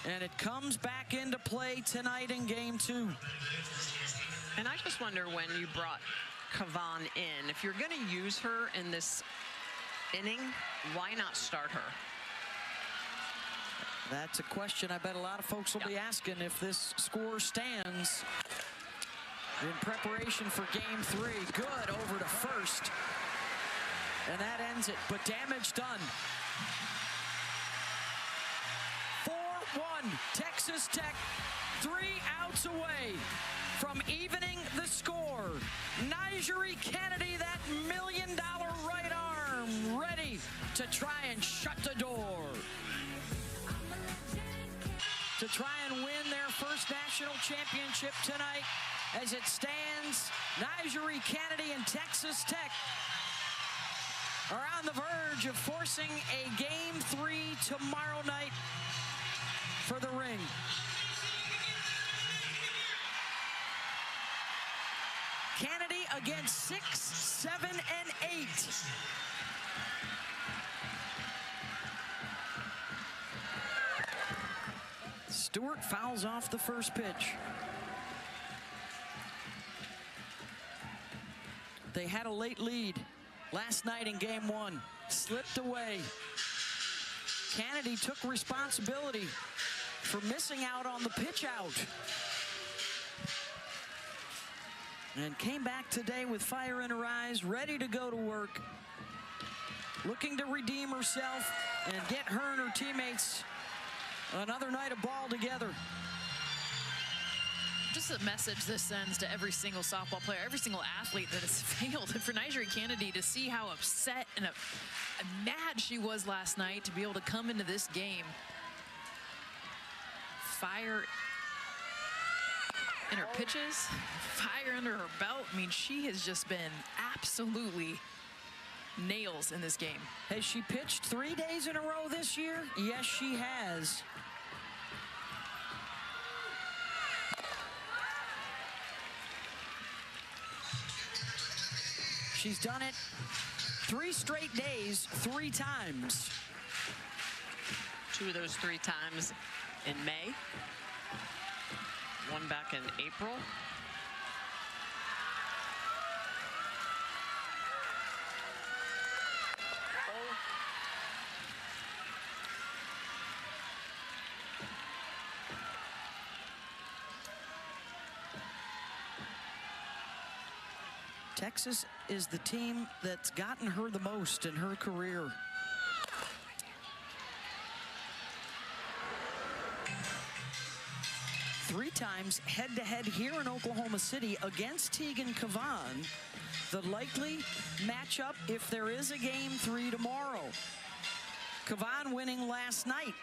And it comes back into play tonight in game 2. And I just wonder when you brought Kavan in, if you're going to use her in this inning, why not start her? That's a question I bet a lot of folks will be asking if this score stands in preparation for game 3. Good over to first. And that ends it, but damage done. 4-1, Texas Tech, 3 outs away from evening the score. Nigeri Kennedy, that $1 million right arm, ready to try and shut the door. To try and win their first national championship tonight. As it stands, Nigeri Kennedy and Texas Tech are on the verge of forcing a game 3 tomorrow night for the ring. Kennedy against 6, 7, and 8. Stewart fouls off the first pitch. They had a late lead last night in game 1. Slipped away. Kennedy took responsibility for missing out on the pitch out. And came back today with fire in her eyes, ready to go to work. Looking to redeem herself and get her and her teammates another night of ball together. Just a message this sends to every single softball player, every single athlete that has failed. And for Nigeri Kennedy to see how upset and mad she was last night to be able to come into this game fire in her pitches, fire under her belt. I mean, she has just been absolutely nails in this game. Has she pitched 3 days in a row this year? Yes, she has. She's done it 3 straight days, 3 times. 2 of those 3 times in May. 1 back in April. Texas is the team that's gotten her the most in her career. Three times head-to-head here in Oklahoma City against Tegan Cavan. The likely matchup if there is a game 3 tomorrow. Cavan winning last night.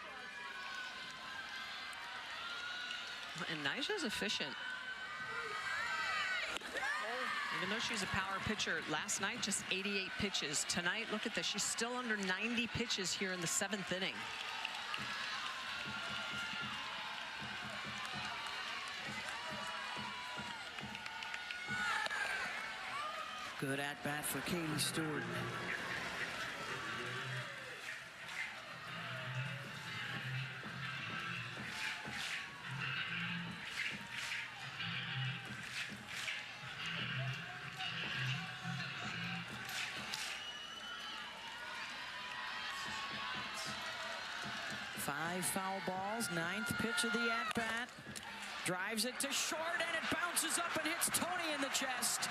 And Nyjah's efficient. Even though she's a power pitcher, last night just 88 pitches. Tonight, look at this, she's still under 90 pitches here in the 7th inning. Good at-bat for Katie Stewart. Five foul balls, 9th pitch of the at-bat. Drives it to short, and it bounces up and hits Tony in the chest.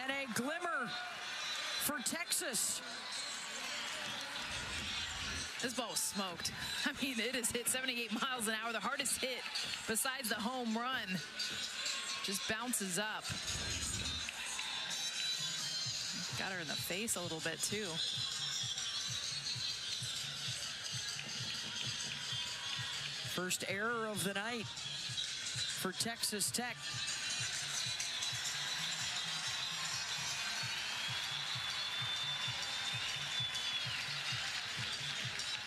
And a glimmer for Texas. This ball was smoked. I mean, it has hit 78 miles an hour, the hardest hit besides the home run. Just bounces up. Got her in the face a little bit, too. First error of the night for Texas Tech.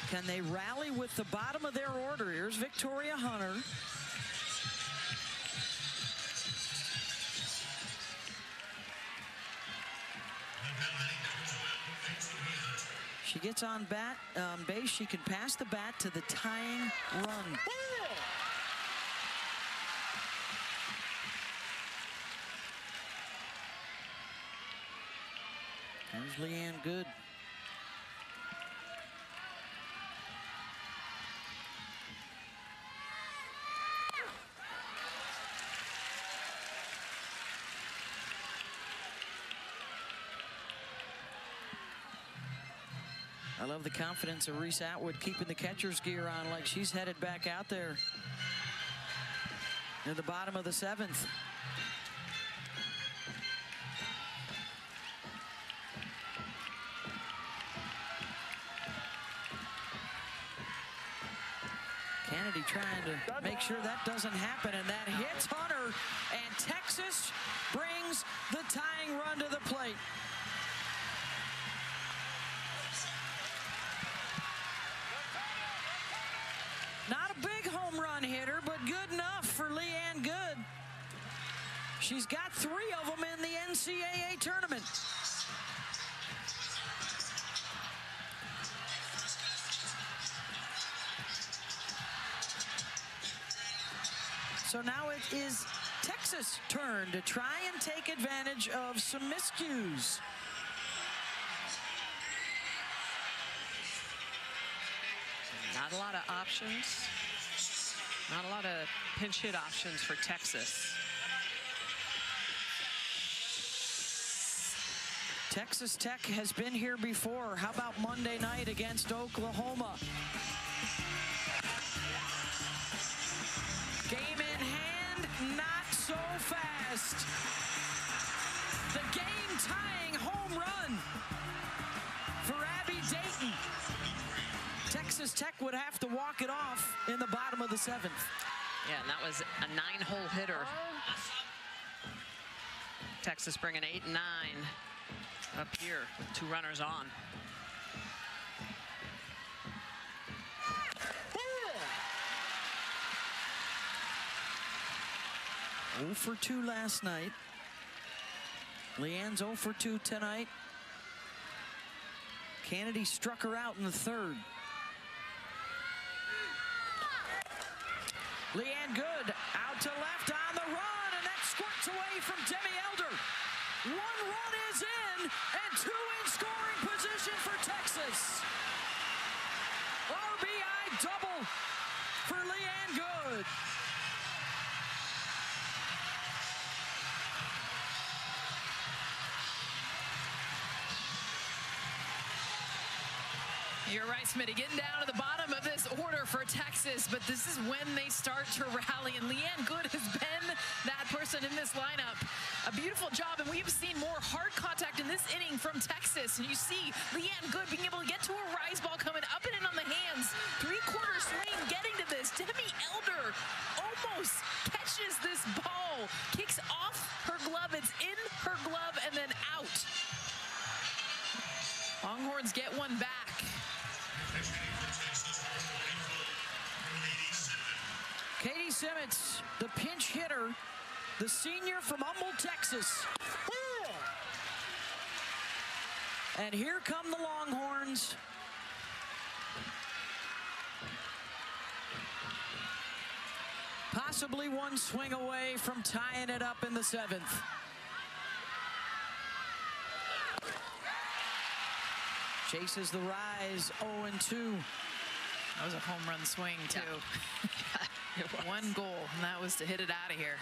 Can they rally with the bottom of their order? Here's Victoria Hunter. She gets on base. She can pass the bat to the tying run. There's Leanne Good. I love the confidence of Reese Atwood keeping the catcher's gear on like she's headed back out there in the bottom of the 7th. Kennedy trying to make sure that doesn't happen, and that hits Hunter, and Texas brings the tying run to the plate. Not a big home run hitter, but good enough for Leanne Good. She's got 3 of them in the NCAA tournament. So now it is Texas' turn to try and take advantage of some miscues. Not a lot of options. Not a lot of pinch hit options for Texas. Texas Tech has been here before. How about Monday night against Oklahoma? Game in hand, not so fast. The game-tying home run for Abby Dayton. Texas Texas Tech would have to walk it off in the bottom of the 7th. Yeah, and that was a 9-hole hitter. Texas bringing 8 and 9 up here with 2 runners on. Oh for 2 last night. Leanne's 0 for 2 tonight. Kennedy struck her out in the 3rd. Leanne Good out to left on the run, and that squirts away from Demi Elder. 1 run is in, and 2 in scoring position for Texas. RBI double for Leanne Good. You're right, Smitty. Getting down to the bottom of this order for Texas, but this is when they start to rally, and Leanne Good has been that person in this lineup. A beautiful job, and we've seen more hard contact in this inning from Texas. And you see Leanne Good being able to get to a rise ball coming up and in on the hands. 3/4 swing, getting to this. Demi Elder almost catches this ball, kicks off her glove. It's in her glove and then out. Longhorns get one back. Katie Simmons, the pinch hitter, the senior from Humboldt, Texas. And here come the Longhorns. Possibly one swing away from tying it up in the 7th. Chases the rise, 0-2. That was a home run swing, too. Yeah. 1 goal, and that was to hit it out of here.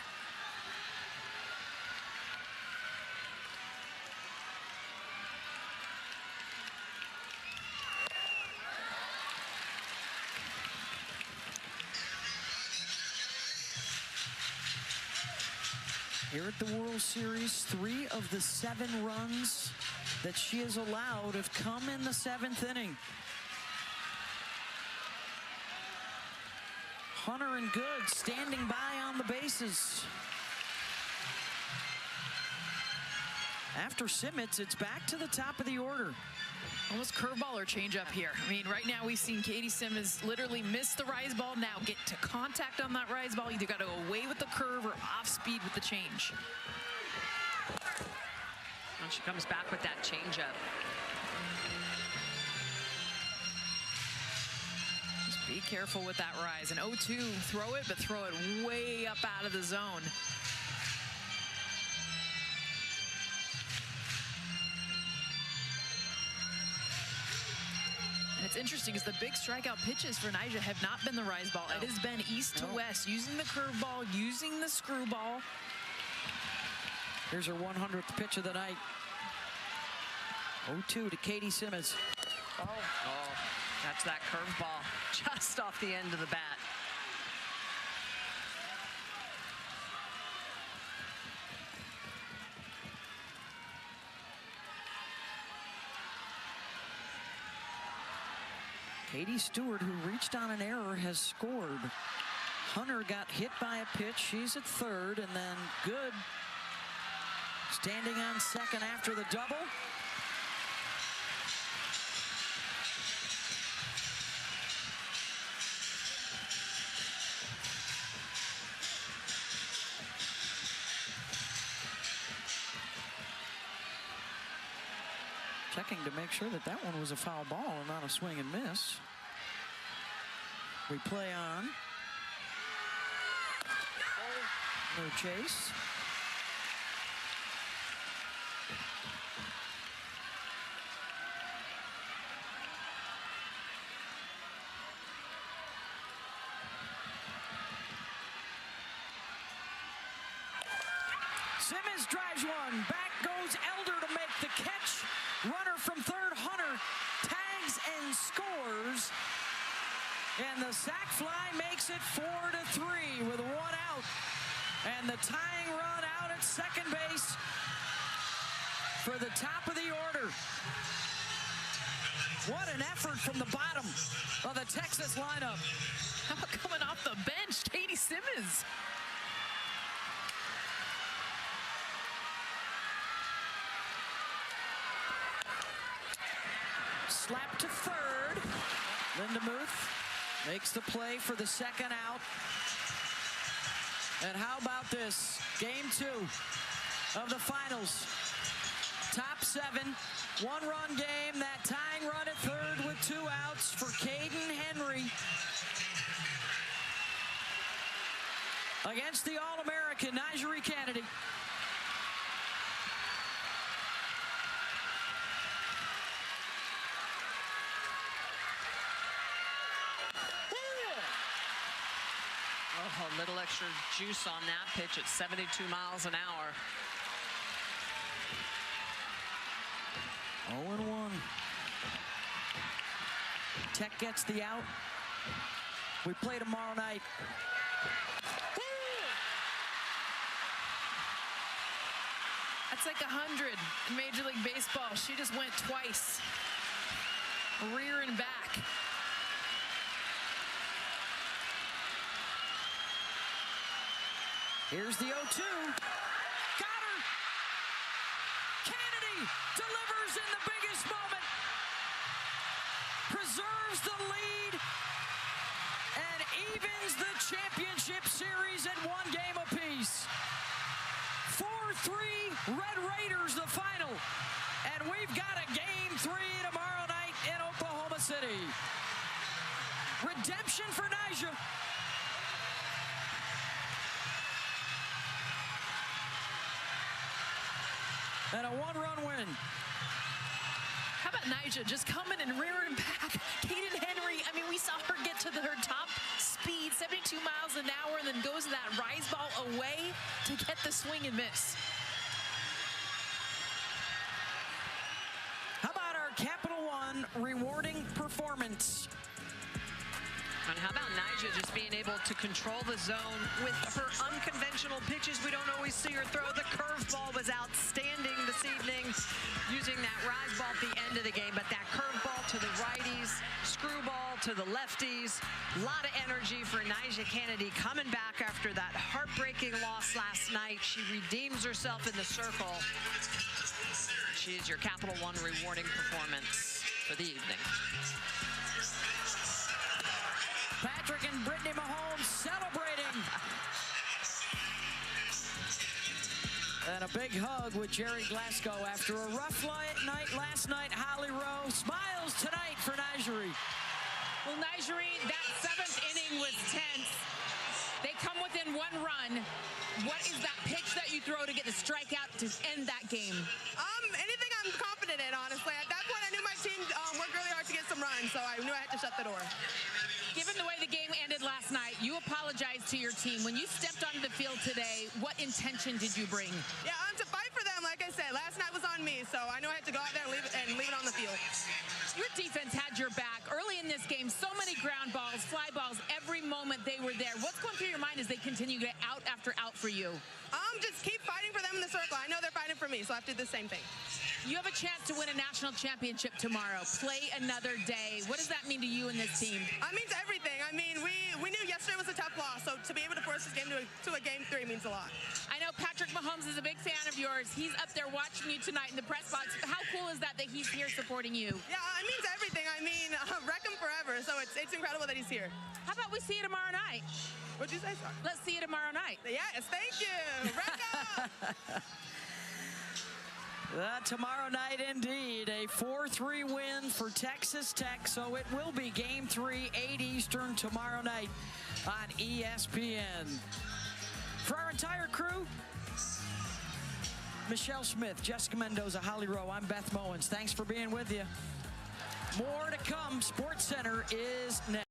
Here at the World Series, 3 of the 7 runs that she has allowed have come in the 7th inning. Hunter and Good standing by on the bases. After Simmons, it's back to the top of the order. Almost curveball or changeup here. I mean, right now we've seen Katie Simmons literally miss the rise ball. Now get to contact on that rise ball. Either got to go away with the curve or off speed with the change. And she comes back with that changeup. Just be careful with that rise. And 0-2, throw it, but throw it way up out of the zone. And it's interesting because the big strikeout pitches for Nyjah have not been the rise ball. It has been east to west, using the curveball, using the screwball. Here's her 100th pitch of the night. 0-2 to Katie Simmons. Oh, that's that curveball just off the end of the bat. Katie Stewart, who reached on an error, has scored. Hunter got hit by a pitch. She's at 3rd, and then Good standing on 2nd after the double. Checking to make sure that that one was a foul ball and not a swing and miss. Replay on. No chase. Simmons drives one. Back goes Elder to make the catch. Runner from 3rd, Hunter, tags and scores. And the sac fly makes it 4-3 with 1 out. And the tying run out at 2nd base for the top of the order. What an effort from the bottom of the Texas lineup. How about coming off the bench, Katie Simmons? Slap to third. Linda Muth makes the play for the second out. And how about this? Game 2 of the finals. Top 7, one-run game. That tying run at third with 2 outs for Caden Henry against the All-American Nigeri Kennedy. Oh, a little extra juice on that pitch at 72 miles an hour. 0-1. Tech gets the out. We play tomorrow night. That's like 100 in Major League Baseball. She just went twice, rear and back. Here's the 0-2. Got her. Kennedy delivers in the biggest moment. Preserves the lead and evens the championship series at 1 game apiece. 4-3 Red Raiders the final. And we've got a game 3 tomorrow night in Oklahoma City. Redemption for Nyjah. And a 1-run win. How about Nyjah just coming and rearing back? Kaden Henry, I mean, we saw her get to her top speed, 72 miles an hour, and then goes to that rise ball away to get the swing and miss. How about our Capital One rewarding performance? And how about Nyjah just being able to control the zone with her unconventional pitches? We don't always see her throw. The curveball was outstanding this evening, using that rise ball at the end of the game. But that curveball to the righties, screwball to the lefties, a lot of energy for Nyjah Kennedy coming back after that heartbreaking loss last night. She redeems herself in the circle. She is your Capital One rewarding performance for the evening. Patrick and Brittany Mahomes celebrating. And a big hug with Jerry Glasgow after a rough night last night. Holly Rowe smiles tonight for Nigeri. Well, Nigeri, that 7th inning was tense. They come within 1 run. What is that pitch that you throw to get the strikeout to end that game? Anything I'm confident in, honestly. At that point, I knew my team worked really hard to get some runs, so I knew I had to shut the door. Given the way the game ended last night, you apologized to your team. When you stepped onto the field today, what intention did you bring? Yeah, to fight for them, like I said. Last night was on me, so I knew I had to go out there and leave it on the field. Your defense had your back. Early in this game, so many ground balls, fly balls, every moment they were there. What's going through your mind as they continue to get out after out for you? Just keep fighting for them in the circle. I know they're fighting for me, so I have to do the same thing. You have a chance to win a national championship tomorrow. Play another day. What does that mean to you and this team? It means everything. I mean, we knew yesterday was a tough loss, so to be able to force this game to a game 3 means a lot. I know Patrick Mahomes is a big fan of yours. He's up there watching you tonight in the press box. How cool is that he's here supporting you? Yeah, it means everything. I mean, wreck him forever, so it's incredible that he's here. How about we see you tomorrow night? What'd you say, sir? Let's see you tomorrow night. Yes, thank you. Wreck up! Tomorrow night, indeed, a 4-3 win for Texas Tech, so it will be Game 3, 8 Eastern, tomorrow night on ESPN. For our entire crew, Michelle Smith, Jessica Mendoza, Holly Rowe, I'm Beth Mowens. Thanks for being with you. More to come. SportsCenter is next.